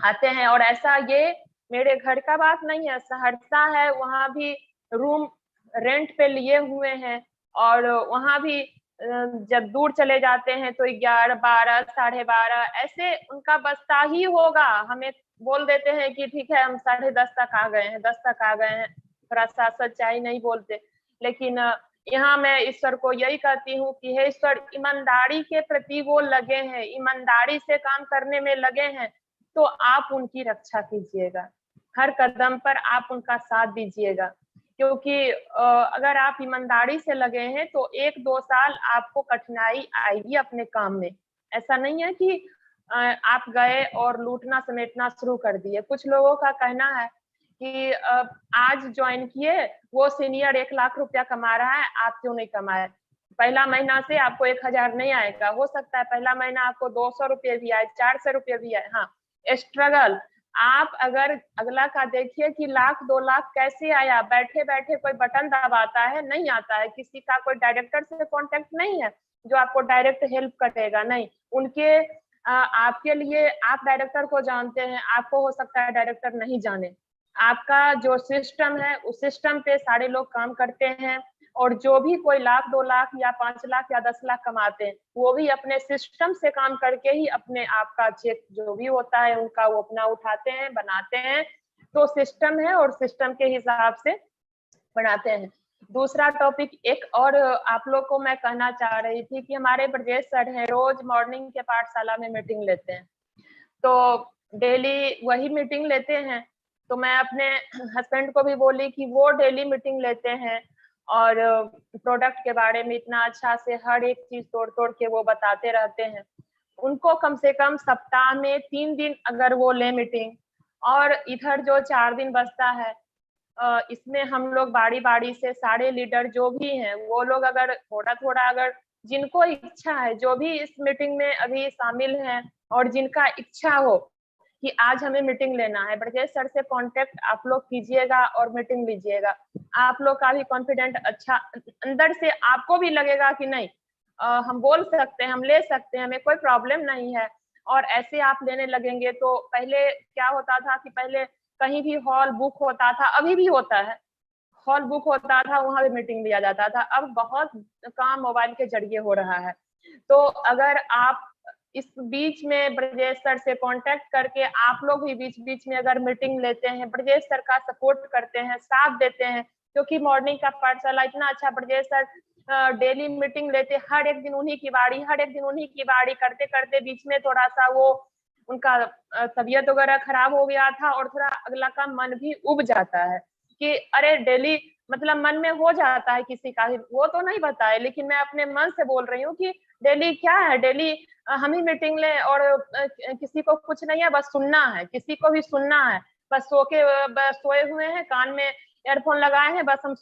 आते हैं। और ऐसा ये मेरे घर का बात नहीं है, सहरसा है, वहां भी रूम रेंट पे लिए हुए हैं और वहां भी जब दूर चले जाते हैं तो 11 12 12:30 ऐसे उनका बसता ही होगा। हमें बोल देते हैं कि ठीक है हम 10:30 तक आ गए हैं, 10 तक आ गए हैं, थोड़ा सा सच्चाई नहीं बोलते। लेकिन यहाँ मैं ईश्वर को यही कहती हूँ कि हे ईश्वर, ईमानदारी के प्रति वो लगे हैं, ईमानदारी से काम करने में लगे हैं, तो आप उनकी रक्षा कीजिएगा, हर कदम पर आप उनका साथ दीजिएगा। क्योंकि अगर आप ईमानदारी से लगे हैं तो 1-2 साल आपको कठिनाई आएगी अपने काम में। ऐसा नहीं है कि आप गए और लूटना समेटना शुरू कर दिए। कुछ लोगों का कहना है कि आज ज्वाइन किए, वो सीनियर 1 लाख रुपया कमा रहा है, आप क्यों नहीं कमाए। पहला महीना से आपको 1000 नहीं आएगा, हो सकता है पहला महीना आपको 200 रुपये भी आए, 400 रुपये भी आए। हाँ, स्ट्रगल आप अगर अगला का देखिए कि 1 लाख 2 लाख कैसे आया, बैठे बैठे कोई बटन दबाता है, नहीं आता है। किसी का कोई डायरेक्टर से कांटेक्ट नहीं है जो आपको डायरेक्ट हेल्प करेगा, नहीं। उनके आपके लिए आप डायरेक्टर को जानते हैं, आपको हो सकता है डायरेक्टर नहीं जाने। आपका जो सिस्टम है उस सिस्टम पे सारे लोग काम करते हैं और जो भी कोई 1 लाख 2 लाख या 5 लाख या 10 लाख कमाते हैं वो भी अपने सिस्टम से काम करके ही अपने आप का चेक जो भी होता है उनका वो अपना उठाते हैं, बनाते हैं। तो सिस्टम है और सिस्टम के हिसाब से बनाते हैं। दूसरा टॉपिक एक और आप लोग को मैं कहना चाह रही थी कि हमारे ब्रजेश सर हैं, रोज मॉर्निंग के पाठशाला में मीटिंग लेते हैं, तो डेली वही मीटिंग लेते हैं। तो मैं अपने हस्बैंड को भी बोली कि वो डेली मीटिंग लेते हैं और प्रोडक्ट के बारे में इतना अच्छा से हर एक चीज तोड़ तोड़ के वो बताते रहते हैं। उनको कम से कम सप्ताह में 3 दिन अगर वो ले मीटिंग, और इधर जो 4 दिन बचता है इसमें हम लोग बारी बारी से सारे लीडर जो भी हैं वो लोग अगर थोड़ा थोड़ा, अगर जिनको इच्छा है, जो भी इस मीटिंग में अभी शामिल हैं और जिनका इच्छा हो कि आज हमें मीटिंग लेना है, ब्रजेश सर से कांटेक्ट आप लोग कीजिएगा और मीटिंग लीजिएगा। आप लोग का भी कॉन्फिडेंट अच्छा, अंदर से आपको भी लगेगा कि नहीं हम बोल सकते हैं, हम ले सकते हैं, हमें कोई प्रॉब्लम नहीं है। और ऐसे आप लेने लगेंगे तो पहले क्या होता था कि पहले कहीं भी हॉल बुक होता था, अभी भी होता है, हॉल बुक होता था, वहां पे मीटिंग लिया जाता था। अब बहुत काम मोबाइल के जरिए हो रहा है। तो अगर आप इस बीच में ब्रजेश सर से कांटेक्ट करके आप लोग भी बीच बीच में अगर मीटिंग लेते हैं, ब्रजेश सर का सपोर्ट करते हैं, साथ देते हैं, क्योंकि मॉर्निंग का पाठशाला इतना अच्छा, ब्रजेश सर डेली मीटिंग लेते, हर एक दिन उन्हीं की बारी, हर एक दिन उन्हीं की बारी करते करते बीच में थोड़ा सा वो उनका तबीयत वगैरह खराब हो गया था और थोड़ा अगला का मन भी उब जाता है कि अरे डेली, मतलब मन में हो जाता है किसी का, वो तो नहीं बताए, लेकिन मैं अपने मन से बोल रही हूँ कि डेली क्या है, डेली हम ही मीटिंग ले और किसी को कुछ नहीं है, बस सुनना है, किसी को भी सुनना है, बस सोए हुए हैं, कान में ईयरफोन लगाए हैं, बस हम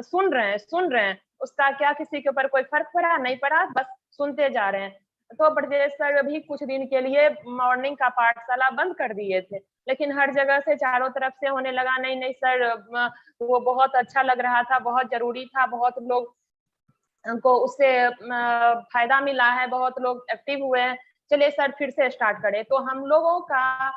सुन रहे हैं, उसका क्या किसी के ऊपर कोई फर्क पड़ा नहीं पड़ा, बस सुनते जा रहे हैं। तो ब्रजेश सर भी कुछ दिन के लिए मॉर्निंग का पाठशाला बंद कर दिए थे, लेकिन हर जगह से चारों तरफ से होने लगा, नहीं नहीं सर वो बहुत अच्छा लग रहा था, बहुत जरूरी था, बहुत लोग को उससे फायदा मिला है, बहुत लोग एक्टिव हुए हैं, चलिए सर फिर से स्टार्ट करें। तो हम लोगों का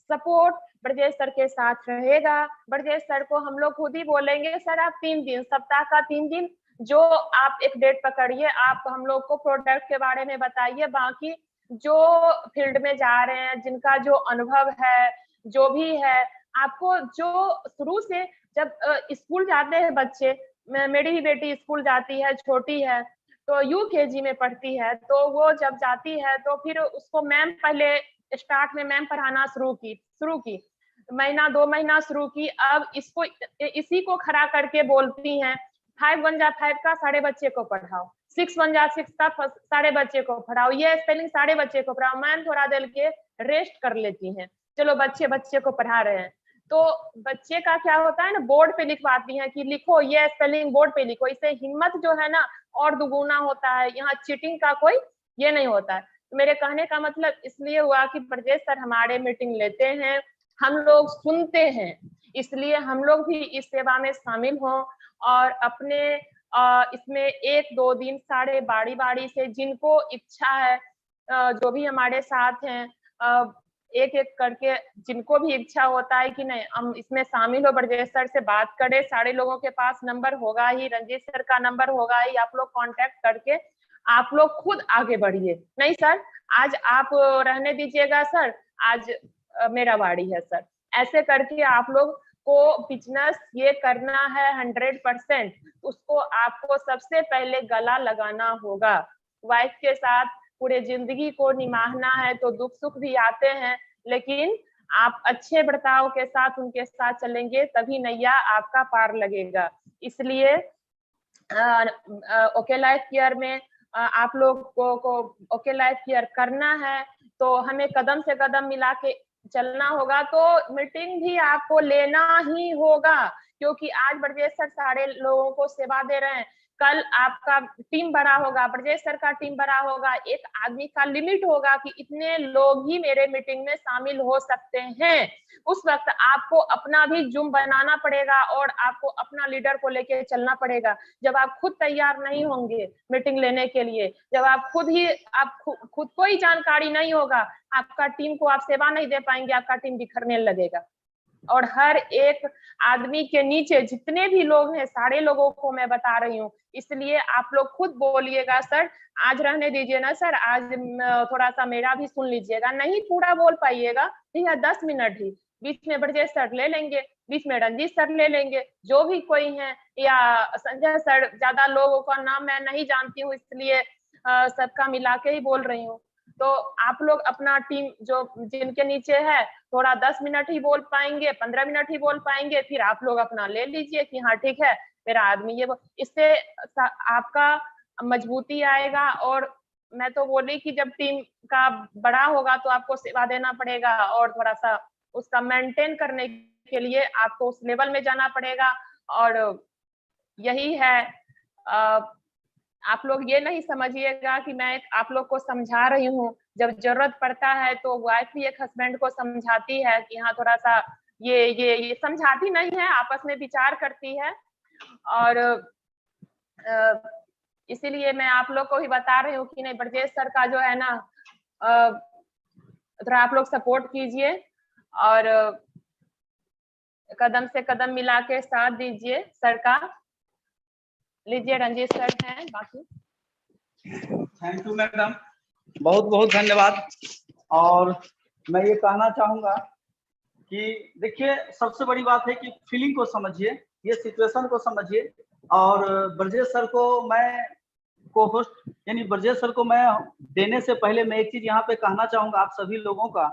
सपोर्ट ब्रजेश सर के साथ रहेगा। ब्रजेश सर को हम लोग खुद ही बोलेंगे सर आप 3 दिन, सप्ताह का 3 दिन जो आप एक डेट पकड़िए, आप हम लोग को प्रोडक्ट के बारे में बताइए, बाकी जो फील्ड में जा रहे हैं, जिनका जो अनुभव है, जो भी है, आपको जो शुरू से जब स्कूल जाते हैं बच्चे, मेरी भी बेटी स्कूल जाती है, छोटी है, तो यूकेजी में पढ़ती है, तो वो जब जाती है तो फिर उसको मैम पहले स्टार्ट में मैम पढ़ाना शुरू की, महीना 2 महीना शुरू की, अब इसको इसी को खड़ा करके बोलती हैं 5 1 जा 5 का सारे बच्चे को पढ़ाओ, 6 1 जा 6 का सारे बच्चे को पढ़ाओ, ये स्पेलिंग सारे बच्चे को पढ़ाओ। मैम थोड़ा देर के रेस्ट कर लेती हैं, चलो बच्चे को पढ़ा रहे हैं, तो बच्चे का क्या होता है ना, बोर्ड पे लिखवाती हैं कि लिखो ये स्पेलिंग बोर्ड पे लिखो, इससे हिम्मत जो है ना और दुगुना होता है, यहाँ चीटिंग का कोई ये नहीं होता है। तो मेरे कहने का मतलब इसलिए हुआ कि ब्रजेश सर हमारे मीटिंग लेते हैं, हम लोग सुनते हैं, इसलिए हम लोग भी इस सेवा में शामिल हों और अपने इसमें 1-2 दिन सारे बारी बारी से जिनको इच्छा है, जो भी हमारे साथ हैं, एक एक करके जिनको भी इच्छा होता है कि नहीं हम इसमें शामिल हो, ब्रजेश सर से बात करें, सारे लोगों के पास नंबर होगा ही, रंजीत सर का नंबर होगा ही, आप लोग कांटेक्ट करके आप लोग खुद आगे बढ़िए। नहीं सर आज आप रहने दीजिएगा सर, आज मेरा बारी है सर, ऐसे करके आप लोग को बिजनेस ये करना है 100%, उसको आपको सबसे पहले गला लगाना होगा। वाइफ के साथ पूरे जिंदगी को निभाना है तो दुख सुख भी आते हैं, लेकिन आप अच्छे बर्ताव के साथ उनके साथ चलेंगे तभी नैया आपका पार लगेगा। इसलिए ओके लाइफ केयर में आप लोग को ओके लाइफ केयर करना है तो हमें कदम से कदम मिला के चलना होगा, तो मीटिंग भी आपको लेना ही होगा, क्योंकि आज ब्रजेश सर सारे लोगों को सेवा दे रहे हैं, कल आपका टीम बड़ा होगा, ब्रजेश सर का टीम बड़ा होगा, एक आदमी का लिमिट होगा कि इतने लोग ही मेरे मीटिंग में शामिल हो सकते हैं। उस वक्त आपको अपना भी जुम बनाना पड़ेगा और आपको अपना लीडर को लेके चलना पड़ेगा। जब आप खुद तैयार नहीं होंगे मीटिंग लेने के लिए, जब आप खुद को ही जानकारी नहीं होगा, आपका टीम को आप सेवा नहीं दे पाएंगे, आपका टीम बिखरने लगेगा। और हर एक आदमी के नीचे जितने भी लोग हैं सारे लोगों को मैं बता रही हूँ, इसलिए आप लोग खुद बोलिएगा सर आज रहने दीजिए ना सर, आज थोड़ा सा मेरा भी सुन लीजिएगा, नहीं पूरा बोल पाइएगा, ठीक है 10 मिनट ही, बीच में ब्रजेश सर ले लेंगे, बीच में रंजीत सर ले लेंगे, जो भी कोई है, या संजय सर, ज्यादा लोगों का नाम मैं नहीं जानती हूँ इसलिए सबका मिला के ही बोल रही हूँ। तो आप लोग अपना टीम जो जिनके नीचे है थोड़ा 10 मिनट ही बोल पाएंगे, 15 मिनट ही बोल पाएंगे, फिर आप लोग अपना ले लीजिए कि हाँ ठीक है मेरा आदमी ये वो, इससे आपका मजबूती आएगा। और मैं तो बोली कि जब टीम का बड़ा होगा तो आपको सेवा देना पड़ेगा और थोड़ा सा उसका मेंटेन करने के लिए आपको उस लेवल में जाना पड़ेगा। और यही है, आप लोग ये नहीं समझिएगा कि मैं आप लोग को समझा रही हूँ, जब जरूरत पड़ता है तो वाइफ भी एक हस्बैंड को समझाती है कि हाँ थोड़ा सा ये समझाती नहीं है, आपस में विचार करती है। और इसीलिए मैं आप लोग को ही बता रही हूँ कि नहीं, ब्रजेश सर का जो है ना, थोड़ा आप लोग सपोर्ट कीजिए और कदम से कदम मिला के साथ दीजिए सर का। लीजिए, रंजीत सर हैं बाकी। थैंक यू मैडम, बहुत बहुत धन्यवाद। और मैं ये कहना चाहूंगा कि देखिए, सबसे बड़ी बात है कि फीलिंग को समझिए, ये सिचुएशन को समझिए। और ब्रजेश सर को मैं को होस्ट यानी ब्रजेश सर को मैं देने से पहले मैं एक चीज यहाँ पे कहना चाहूंगा आप सभी लोगों का,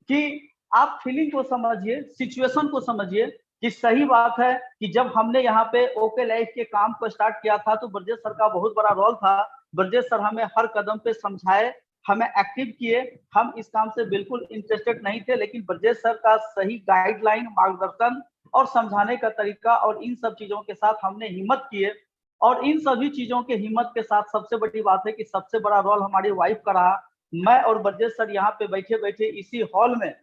कि आप फीलिंग को समझिए, सिचुएशन को समझिए। कि सही बात है कि जब हमने यहाँ पे ओके लाइफ के काम को स्टार्ट किया था तो ब्रजेश सर का बहुत बड़ा रोल था। ब्रजेश सर हमें हर कदम पे समझाए, हमें एक्टिव किए। हम इस काम से बिल्कुल इंटरेस्टेड नहीं थे, लेकिन ब्रजेश सर का सही गाइडलाइन, मार्गदर्शन और समझाने का तरीका और इन सब चीजों के साथ हमने हिम्मत किए। और इन सभी चीजों के हिम्मत के साथ सबसे बड़ी बात है कि सबसे बड़ा रोल हमारी वाइफ का रहा। मैं और ब्रजेश सर यहाँ पे बैठे बैठे इसी हॉल में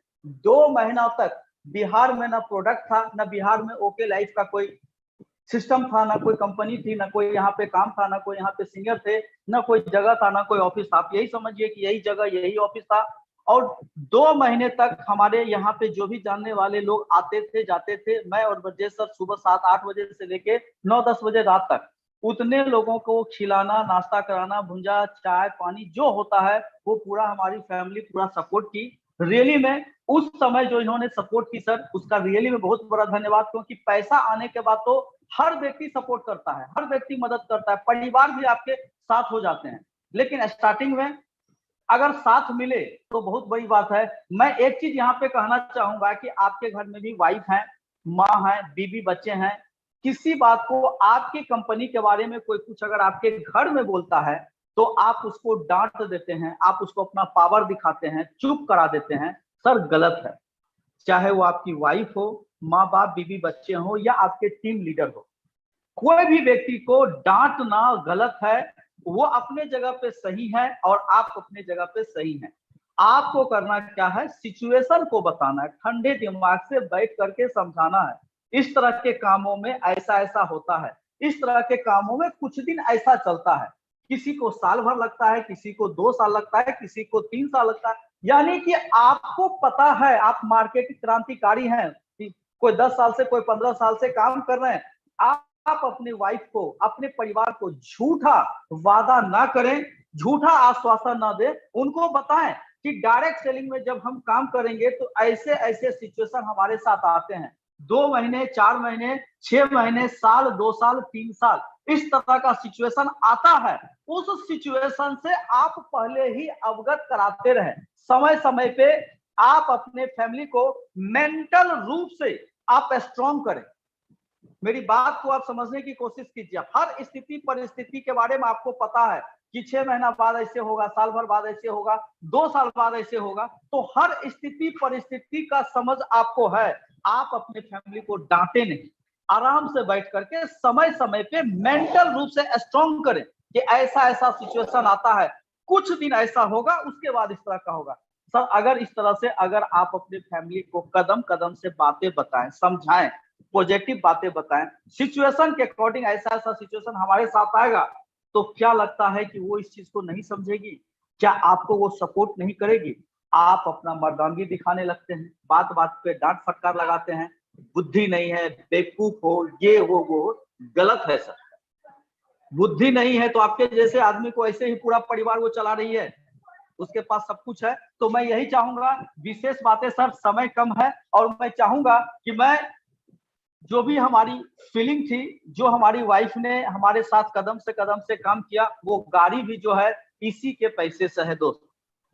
2 महीना तक बिहार में ना प्रोडक्ट था, ना बिहार में ओके लाइफ का कोई सिस्टम था, ना कोई कंपनी थी, ना कोई यहाँ पे काम था, ना कोई यहाँ पे सीनियर थे, ना कोई जगह था, ना कोई ऑफिस था। आप यही समझिए कि यही जगह, यही ऑफिस था। और 2 महीने तक हमारे यहाँ पे जो भी जानने वाले लोग आते थे, जाते थे। मैं और ब्रजेश सर सुबह 7-8 बजे से लेके 9-10 बजे रात तक उतने लोगों को खिलाना, नाश्ता कराना, भुंजा, चाय, पानी जो होता है वो पूरा हमारी फैमिली पूरा सपोर्ट की। रियली में उस समय जो इन्होंने सपोर्ट की सर, उसका रियली में बहुत बड़ा धन्यवाद। क्योंकि पैसा आने के बाद तो हर व्यक्ति सपोर्ट करता है, हर व्यक्ति मदद करता है, परिवार भी आपके साथ हो जाते हैं। लेकिन स्टार्टिंग में अगर साथ मिले तो बहुत बड़ी बात है। मैं एक चीज यहाँ पे कहना चाहूंगा कि आपके घर में भी वाइफ है, माँ है, बीवी, बच्चे हैं। किसी बात को आपकी कंपनी के बारे में कोई कुछ अगर आपके घर में बोलता है तो आप उसको डांट देते हैं, आप उसको अपना पावर दिखाते हैं, चुप करा देते हैं। सर गलत है। चाहे वो आपकी वाइफ हो, माँ बाप, बीवी, बच्चे हो या आपके टीम लीडर हो, कोई भी व्यक्ति को डांटना गलत है। वो अपने जगह पे सही है और आप अपने जगह पे सही हैं। आपको करना क्या है, सिचुएशन को बताना है, ठंडे दिमाग से बैठ करके समझाना है। इस तरह के कामों में ऐसा ऐसा होता है, इस तरह के कामों में कुछ दिन ऐसा चलता है। किसी को साल भर लगता है, किसी को 2 साल लगता है, किसी को 3 साल लगता है। यानी कि आपको पता है, आप मार्केट क्रांतिकारी हैं, कोई 10 साल से, कोई 15 साल से काम कर रहे हैं। आप अपने वाइफ को, अपने परिवार को झूठा वादा ना करें, झूठा आश्वासन ना दें। उनको बताएं कि डायरेक्ट सेलिंग में जब हम काम करेंगे तो ऐसे ऐसे सिचुएशन हमारे साथ आते हैं। 2 महीने, 4 महीने, 6 महीने, साल, 2 साल, 3 साल, इस तरह का सिचुएशन आता है। उस सिचुएशन से आप पहले ही अवगत कराते रहें। समय समय पे आप अपने फैमिली को मेंटल रूप से आप स्ट्रॉन्ग करें। मेरी बात को आप समझने की कोशिश कीजिए। हर स्थिति परिस्थिति के बारे में आपको पता है कि 6 महीना बाद ऐसे होगा, साल भर बाद ऐसे होगा, 2 साल बाद ऐसे होगा। तो हर स्थिति परिस्थिति का समझ आपको है। आप अपने फैमिली को डांटे नहीं, आराम से बैठ करके समय समय पे मेंटल रूप से स्ट्रॉन्ग करें कि ऐसा ऐसा सिचुएशन आता है, कुछ दिन ऐसा होगा, उसके बाद इस तरह का होगा। सर अगर इस तरह से अगर आप अपने फैमिली को कदम कदम से बातें बताएं, समझाएं, पॉजिटिव बातें बताएं, सिचुएशन के अकॉर्डिंग ऐसा ऐसा सिचुएशन हमारे साथ आएगा, तो क्या लगता है कि वो इस चीज को नहीं समझेगी? क्या आपको वो सपोर्ट नहीं करेगी? आप अपना मर्दानगी दिखाने लगते हैं, बात बात पे डांट फटकार लगाते हैं, बुद्धि नहीं है, बेवकूफ हो, ये हो, वो गलत है सर। बुद्धि नहीं है तो आपके जैसे आदमी को ऐसे ही पूरा परिवार वो चला रही है, उसके पास सब कुछ है। तो मैं यही चाहूंगा, विशेष बातें सर समय कम है, और मैं चाहूंगा कि मैं जो भी हमारी फीलिंग थी, जो हमारी वाइफ ने हमारे साथ कदम से काम किया, वो गाड़ी भी जो है इसी के पैसे से है दोस्त।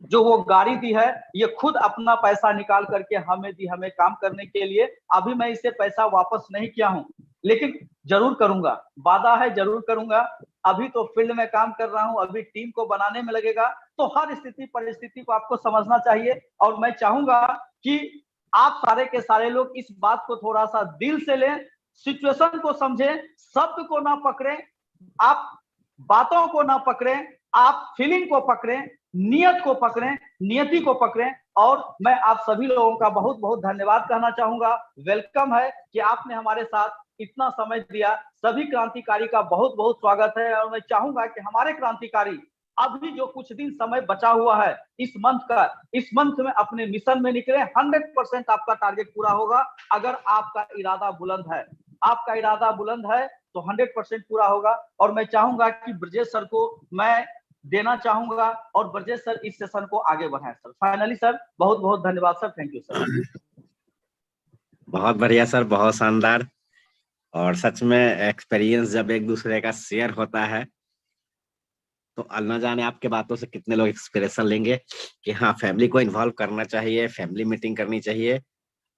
जो वो गाड़ी दी है ये खुद अपना पैसा निकाल करके हमें दी, हमें काम करने के लिए। अभी मैं इसे पैसा वापस नहीं किया हूं, लेकिन जरूर करूंगा, वादा है जरूर करूंगा। अभी तो फील्ड में काम कर रहा हूं, अभी टीम को बनाने में लगेगा, तो हर स्थिति परिस्थिति को आपको समझना चाहिए। और मैं चाहूंगा कि आप सारे के सारे लोग इस बात को थोड़ा सा दिल से लें, सिचुएशन को समझें, शब्द को ना पकड़ें, आप बातों को ना पकड़ें, आप फीलिंग को पकड़ें, नियत को पकड़ें, नियति को पकड़ें। और मैं आप सभी लोगों का बहुत बहुत धन्यवाद कहना चाहूंगा। वेलकम है कि आपने हमारे साथ इतना समय दिया। सभी क्रांतिकारी का बहुत बहुत स्वागत है। और मैं चाहूंगा कि हमारे क्रांतिकारी अभी जो कुछ दिन समय बचा हुआ है इस मंथ में अपने मिशन में निकले। 100% आपका टारगेट पूरा होगा अगर आपका इरादा बुलंद है। आपका इरादा बुलंद है तो 100% पूरा होगा। और मैं चाहूंगा कि ब्रजेश सर को मैं देना चाहूंगा और ब्रजेश सर इस सेशन को आगे बढ़ाएं। सर फाइनली सर बहुत बहुत धन्यवाद सर, थैंक यू सर। बहुत बढ़िया सर, बहुत शानदार। और सच में एक्सपीरियंस जब एक दूसरे का शेयर होता है तो न जाने आपके बातों से कितने लोग इंस्पिरेशन लेंगे कि हाँ, फैमिली को इन्वॉल्व करना चाहिए, फैमिली मीटिंग करनी चाहिए।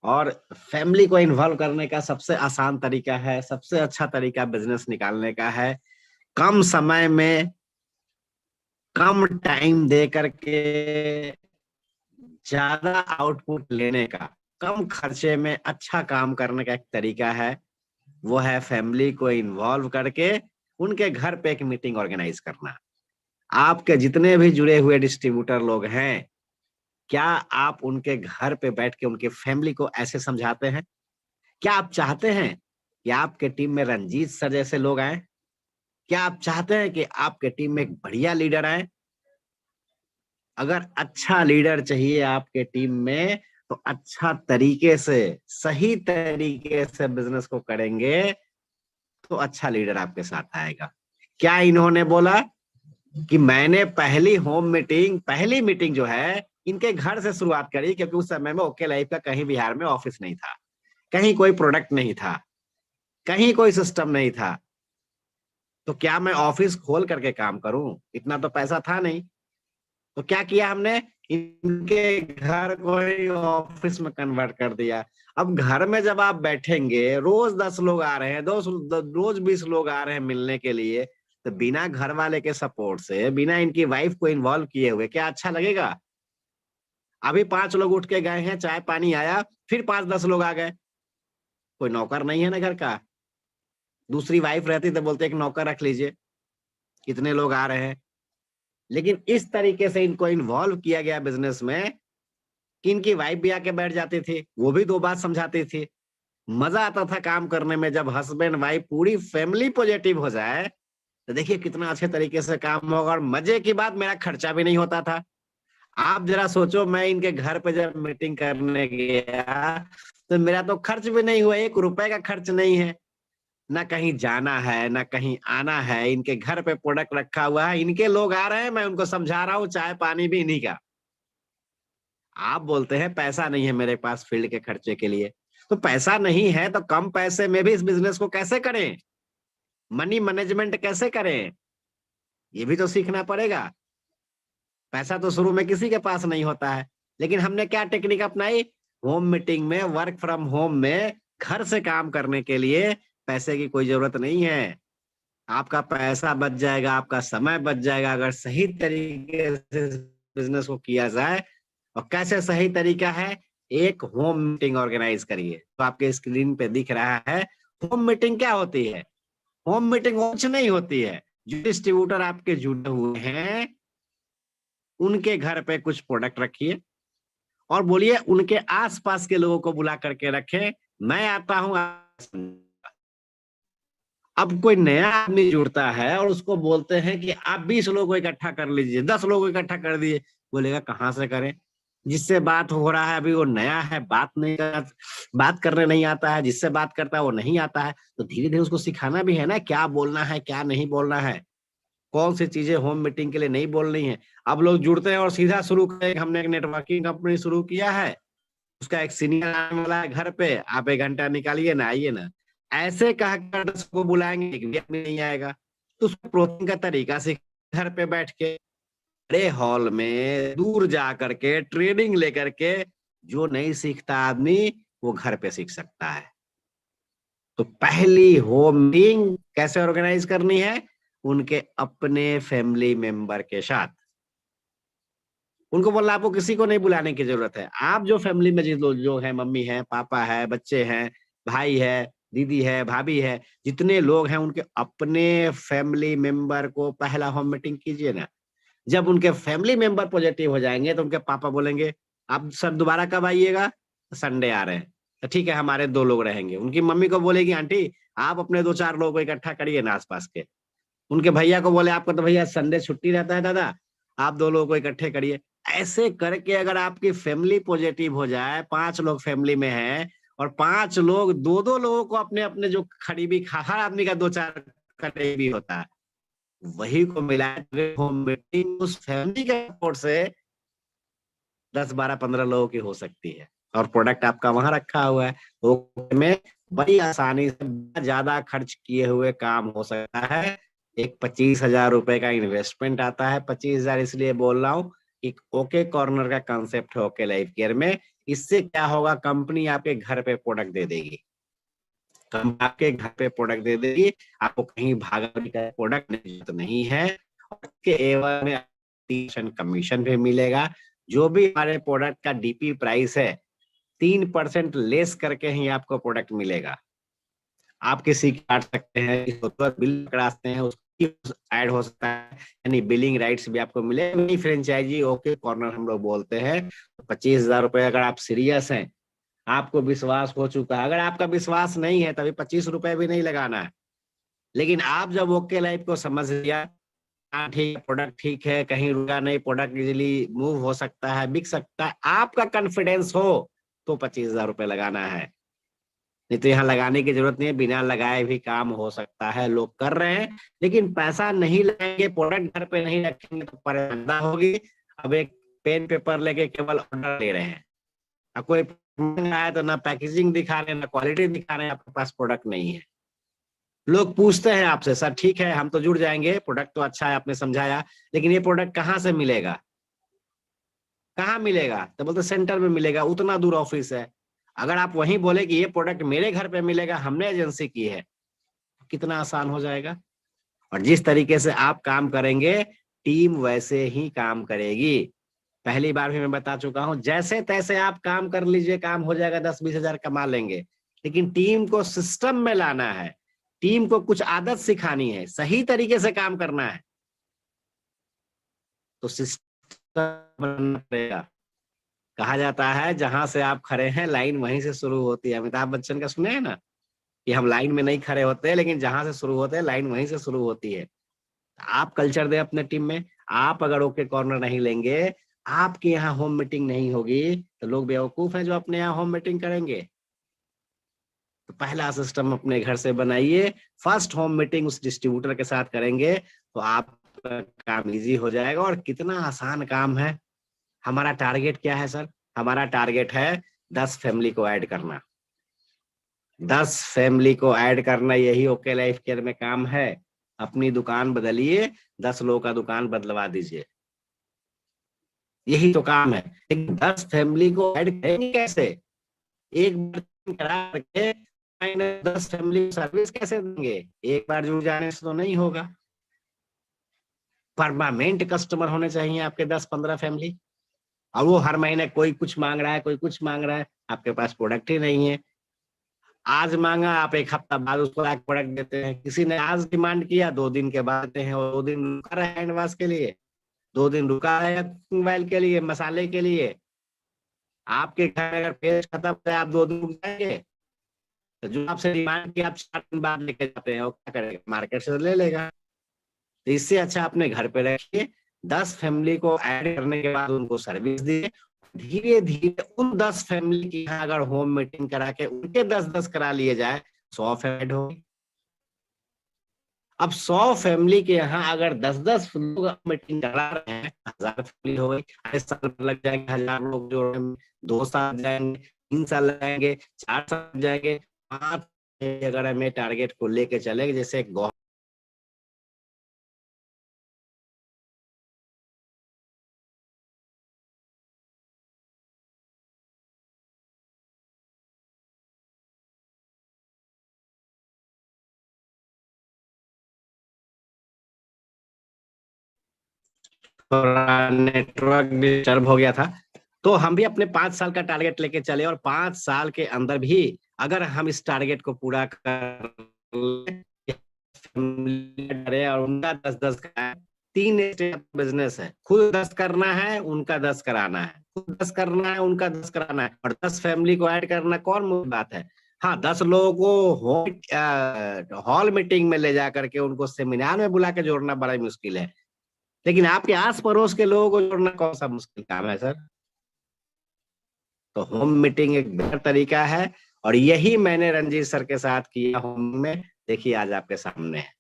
और फैमिली को इन्वॉल्व करने का सबसे आसान तरीका है, सबसे अच्छा तरीका बिजनेस निकालने का है, कम समय में कम टाइम दे करके ज्यादा आउटपुट लेने का, कम खर्चे में अच्छा काम करने का एक तरीका है, वो है फैमिली को इन्वॉल्व करके उनके घर पे एक मीटिंग ऑर्गेनाइज करना। आपके जितने भी जुड़े हुए डिस्ट्रीब्यूटर लोग हैं, क्या आप उनके घर पे बैठ के उनके फैमिली को ऐसे समझाते हैं? क्या आप चाहते हैं कि आपके टीम में रंजीत सर जैसे लोग आए? क्या आप चाहते हैं कि आपके टीम में एक बढ़िया लीडर आए? अगर अच्छा लीडर चाहिए आपके टीम में तो अच्छा तरीके से, सही तरीके से बिजनेस को करेंगे तो अच्छा लीडर आपके साथ आएगा। क्या इन्होंने बोला कि मैंने पहली मीटिंग जो है इनके घर से शुरुआत करी, क्योंकि उस समय में ओके लाइफ का कहीं बिहार में ऑफिस नहीं था, कहीं कोई प्रोडक्ट नहीं था, कहीं कोई सिस्टम नहीं था। तो क्या मैं ऑफिस खोल करके काम करूं? इतना तो पैसा था नहीं। तो क्या किया हमने, इनके घर को ही ऑफिस में कन्वर्ट कर दिया। अब घर में जब आप बैठेंगे, रोज 10 लोग आ रहे हैं, रोज 20 लोग आ रहे हैं मिलने के लिए, तो बिना घर वाले के सपोर्ट से, बिना इनकी वाइफ को इन्वॉल्व किए हुए क्या अच्छा लगेगा? अभी 5 लोग उठ के गए हैं, चाय पानी आया, फिर 5-10 लोग आ गए। कोई नौकर नहीं है ना घर का। दूसरी वाइफ रहती तो बोलते एक नौकर रख लीजिए, इतने लोग आ रहे हैं। लेकिन इस तरीके से इनको इन्वॉल्व किया गया बिजनेस में कि इनकी वाइफ भी आके बैठ जाती थी, वो भी 2 बात समझाती थी। मजा आता था काम करने में। जब हस्बैंड वाइफ पूरी फैमिली पॉजिटिव हो जाए तो देखिए कितना अच्छे तरीके से काम होगा। और मजे की बात, मेरा खर्चा भी नहीं होता था। आप जरा सोचो, मैं इनके घर पे जब मीटिंग करने गया तो मेरा तो खर्च भी नहीं हुआ, 1 रुपए का खर्च नहीं है। ना कहीं जाना है, ना कहीं आना है। इनके घर पे प्रोडक्ट रखा हुआ है, इनके लोग आ रहे हैं, मैं उनको समझा रहा हूँ, चाय पानी भी इन्हीं का। आप बोलते हैं पैसा नहीं है मेरे पास फील्ड के खर्चे के लिए। तो पैसा नहीं है तो कम पैसे में भी इस बिजनेस को कैसे करें, मनी मैनेजमेंट कैसे करें, ये भी तो सीखना पड़ेगा। पैसा तो शुरू में किसी के पास नहीं होता है। लेकिन हमने क्या टेक्निक अपनाई, होम मीटिंग में, वर्क फ्रॉम होम में, घर से काम करने के लिए पैसे की कोई जरूरत नहीं है। आपका पैसा बच जाएगा, आपका समय बच जाएगा, अगर सही तरीके से बिजनेस को किया जाए। और कैसे सही तरीका है, एक होम मीटिंग ऑर्गेनाइज करिए। तो आपके स्क्रीन पे दिख रहा है होम मीटिंग क्या होती है। होम मीटिंग कुछ नहीं होती है, जो डिस्ट्रीब्यूटर आपके जुड़े हुए हैं उनके घर पे कुछ प्रोडक्ट रखिए और बोलिए उनके आसपास के लोगों को बुला करके रखें, मैं आता हूं। अब कोई नया आदमी जुड़ता है और उसको बोलते हैं कि आप 20 लोगों को इकट्ठा कर लीजिए, 10 लोगों को इकट्ठा कर दिए, बोलेगा कहां से करें, जिससे बात हो रहा है अभी वो नया है, बात करने नहीं आता है, जिससे बात करता है वो नहीं आता है। तो धीरे धीरे उसको सिखाना भी है ना, क्या बोलना है क्या नहीं बोलना है, कौन सी चीजें होम मीटिंग के लिए नहीं बोलनी है। अब लोग जुड़ते हैं और सीधा शुरू करें, हमने एक नेटवर्किंग कंपनी शुरू किया है, उसका एक सीनियर आने वाला है घर पे, आप 1 घंटा निकालिए ना, आइए ना, ऐसे कहकर उसको बुलाएंगे, एक भी आदमी नहीं आएगा। तो उसको प्रोसेसिंग का तरीका से घर पे बैठ के, बड़े हॉल में दूर जा करके ट्रेनिंग लेकर के, जो नहीं सीखता आदमी वो घर पे सीख सकता है। तो पहली होम मीटिंग कैसे ऑर्गेनाइज करनी है? उनके अपने फैमिली मेंबर के साथ। उनको बोलना आपको किसी को नहीं बुलाने की जरूरत है, आप जो फैमिली में जो है, मम्मी है, पापा है, बच्चे हैं, भाई है, दीदी है, भाभी है, जितने लोग हैं उनके अपने फैमिली मेंबर को पहला होम मीटिंग कीजिए ना। जब उनके फैमिली मेंबर पॉजिटिव हो जाएंगे तो उनके पापा बोलेंगे आप सर दोबारा कब आइएगा? संडे आ रहे हैं। तो ठीक है, हमारे 2 लोग रहेंगे। उनकी मम्मी को बोलेगी आंटी आप अपने 2-4 लोगों को इकट्ठा करिए ना आसपास के। उनके भैया को बोले आपका तो भैया संडे छुट्टी रहता है दादा, आप 2 लोगों को इकट्ठे करिए। ऐसे करके अगर आपकी फैमिली पॉजिटिव हो जाए, 5 लोग फैमिली में हैं और 5 लोग 2-2 लोगों को अपने अपने जो करीबी हर आदमी का 2-4 करीबी होता है वही को मिला होम मीटिंग उस फैमिली के सपोर्ट से 10-12-15 लोगों की हो सकती है और प्रोडक्ट आपका वहां रखा हुआ है। वो में बड़ी आसानी से ज्यादा खर्च किए हुए काम हो सकता है। एक 25,000 रुपए का इन्वेस्टमेंट आता है। 25,000 इसलिए बोल रहा हूँ कि ओके कॉर्नर का कंसेप्ट है ओके लाइफ केयर में। इससे क्या होगा, कंपनी आपके घर पे प्रोडक्ट दे देगी। आपके घर पे प्रोडक्ट दे देगी, आपको कहीं भागने का प्रोडक्ट नहीं है। और उसके एवज में 30% कमीशन भी मिलेगा। जो भी हमारे प्रोडक्ट का डीपी प्राइस है 3% लेस करके ही आपको प्रोडक्ट मिलेगा। आप किसी की काट सकते हैं, बिल पकड़ा सकते हैं, उसकी ऐड हो सकता है, यानी बिलिंग राइट्स भी आपको मिले। फ्रेंचाइजी ओके कॉर्नर हम लोग बोलते हैं। 25,000 रुपए अगर आप सीरियस हैं, आपको विश्वास हो चुका है, अगर आपका विश्वास नहीं है तभी 25 रुपए भी नहीं लगाना है। लेकिन आप जब ओके लाइफ को समझ लिया, हाँ ठीक है, प्रोडक्ट ठीक है, कहीं रुका नहीं, प्रोडक्ट इजीली मूव हो सकता है, बिक सकता है, आपका कॉन्फिडेंस हो तो 25,000 रुपए लगाना है। नहीं तो यहाँ लगाने की जरूरत नहीं है, बिना लगाए भी काम हो सकता है, लोग कर रहे हैं। लेकिन पैसा नहीं लगाएंगे, प्रोडक्ट घर पे नहीं रखेंगे तो परेशानी होगी। अब एक पेन पेपर लेके केवल ऑर्डर ले रहे हैं, अब कोई आया तो ना पैकेजिंग दिखा रहे हैं ना क्वालिटी दिखा रहे हैं, आपके पास प्रोडक्ट नहीं है। लोग पूछते हैं आपसे सर ठीक है हम तो जुड़ जाएंगे, प्रोडक्ट तो अच्छा है आपने समझाया, लेकिन ये प्रोडक्ट कहाँ से मिलेगा, कहाँ मिलेगा? तो बोलते सेंटर में मिलेगा, उतना दूर ऑफिस है। अगर आप वहीं बोले कि ये प्रोडक्ट मेरे घर पे मिलेगा, हमने एजेंसी की है, कितना आसान हो जाएगा। और जिस तरीके से आप काम करेंगे टीम वैसे ही काम करेगी। पहली बार भी मैं बता चुका हूं, जैसे तैसे आप काम कर लीजिए, काम हो जाएगा, 10-20 हजार कमा लेंगे। लेकिन टीम को सिस्टम में लाना है, टीम को कुछ आदत सिखानी है, सही तरीके से काम करना है, तो सिस्टम बनना पड़ेगा। कहा जाता है जहां से आप खड़े हैं लाइन वहीं से शुरू होती है। अमिताभ बच्चन का सुने हैं ना कि हम लाइन में नहीं खड़े होते, लेकिन जहां से शुरू होते हैं लाइन वहीं से शुरू होती है। आप कल्चर दे अपने टीम में। आप अगर ओके कॉर्नर नहीं लेंगे, आपके यहाँ होम मीटिंग नहीं होगी, तो लोग बेवकूफ हैं जो अपने यहाँ होम मीटिंग करेंगे। तो पहला सिस्टम अपने घर से बनाइए। फर्स्ट होम मीटिंग उस डिस्ट्रीब्यूटर के साथ करेंगे तो आपका काम इजी हो जाएगा। और कितना आसान काम है। हमारा टारगेट क्या है सर? हमारा टारगेट है 10 फैमिली को ऐड करना। 10 फैमिली को ऐड करना, यही ओके लाइफ केयर में काम है। अपनी दुकान बदलिए, 10 लोगों का दुकान बदलवा दीजिए, यही तो काम है। लेकिन 10 फैमिली को ऐड करेंगे कैसे? एक बार करा करके 10 फैमिली सर्विस कैसे देंगे? एक बार जुड़ जाने से तो नहीं होगा। परमानेंट कस्टमर होने चाहिए आपके 10-15 फैमिली। और वो हर महीने कोई कुछ मांग रहा है, कोई कुछ मांग रहा है, आपके पास प्रोडक्ट ही नहीं है। आज मांगा, आप एक हफ्ता बाद उसको एक प्रोडक्ट देते हैं। किसी ने आज डिमांड किया, 2 दिन के बाद देते हैं, और 2 दिन रुका रहा है हैंड वॉश के लिए, 2 दिन रुका है मोबाइल के लिए, मसाले के लिए। आपके घर में अगर पेस्ट खत्म हो जाए, आप 2 दिन रुक जाएंगे? तो जो आपसे डिमांड किया आप 4 दिन बाद लेके जाते हैं, वो क्या करेगा? मार्केट से ले लेगा। तो इससे अच्छा अपने घर पे रखिए। 10 फैमिली को ऐड करने के बाद उनको सर्विस दिए। धीरे धीरे उन 10 फैमिली की यहाँ अगर होम मीटिंग करा के उनके 10-10 करा लिए जाए, 100 ऐड होगी। अब 100 फैमिली के यहाँ अगर 10-10 लोग मीटिंग करा रहे हैं, 1000 फैमिली हो गई। 2.5 साल लग जाएंगे, 1000 लोग जोड़ने में, 2 साल जाएंगे, 3 साल लगेंगे, 4 साल जाएंगे, 5। अगर हमें टारगेट को लेके चलेंगे, जैसे थोड़ा नेटवर्क डिस्टर्ब हो गया था। तो हम भी अपने 5 साल का टारगेट लेके चले और 5 साल के अंदर भी अगर हम इस टारगेट को पूरा कर ले और उनका 10-10 का 3 स्टेप बिजनेस है, खुद 10 करना है, उनका 10 कराना है, खुद 10 करना है, उनका 10 कराना है और 10 फैमिली को ऐड करना कौन मुश्किल बात है। हाँ, 10 लोगों को हॉल मीटिंग में ले जा करके उनको सेमिनार में बुला के जोड़ना बड़ा मुश्किल है, लेकिन आपके आस पड़ोस के लोगों को जोड़ना कौन सा मुश्किल काम है सर। तो होम मीटिंग एक बेहतर तरीका है और यही मैंने रंजीत सर के साथ किया होम में। देखिए आज आपके सामने है,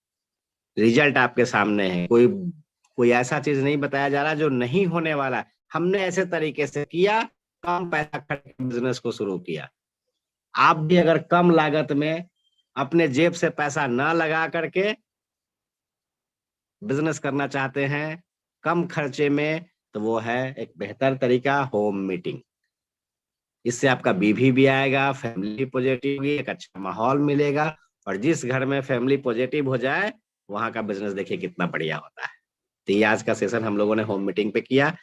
रिजल्ट आपके सामने है, कोई ऐसा चीज नहीं बताया जा रहा जो नहीं होने वाला। हमने ऐसे तरीके से किया, कम पैसा खर्च कर बिजनेस को शुरू किया। आप भी अगर कम लागत में अपने जेब से पैसा ना लगा करके बिजनेस करना चाहते हैं कम खर्चे में, तो वो है एक बेहतर तरीका होम मीटिंग। इससे आपका बीवी भी आएगा, फैमिली पॉजिटिव होगी, एक अच्छा माहौल मिलेगा और जिस घर में फैमिली पॉजिटिव हो जाए वहां का बिजनेस देखिए कितना बढ़िया होता है। तो ये आज का सेशन हम लोगों ने होम मीटिंग पे किया।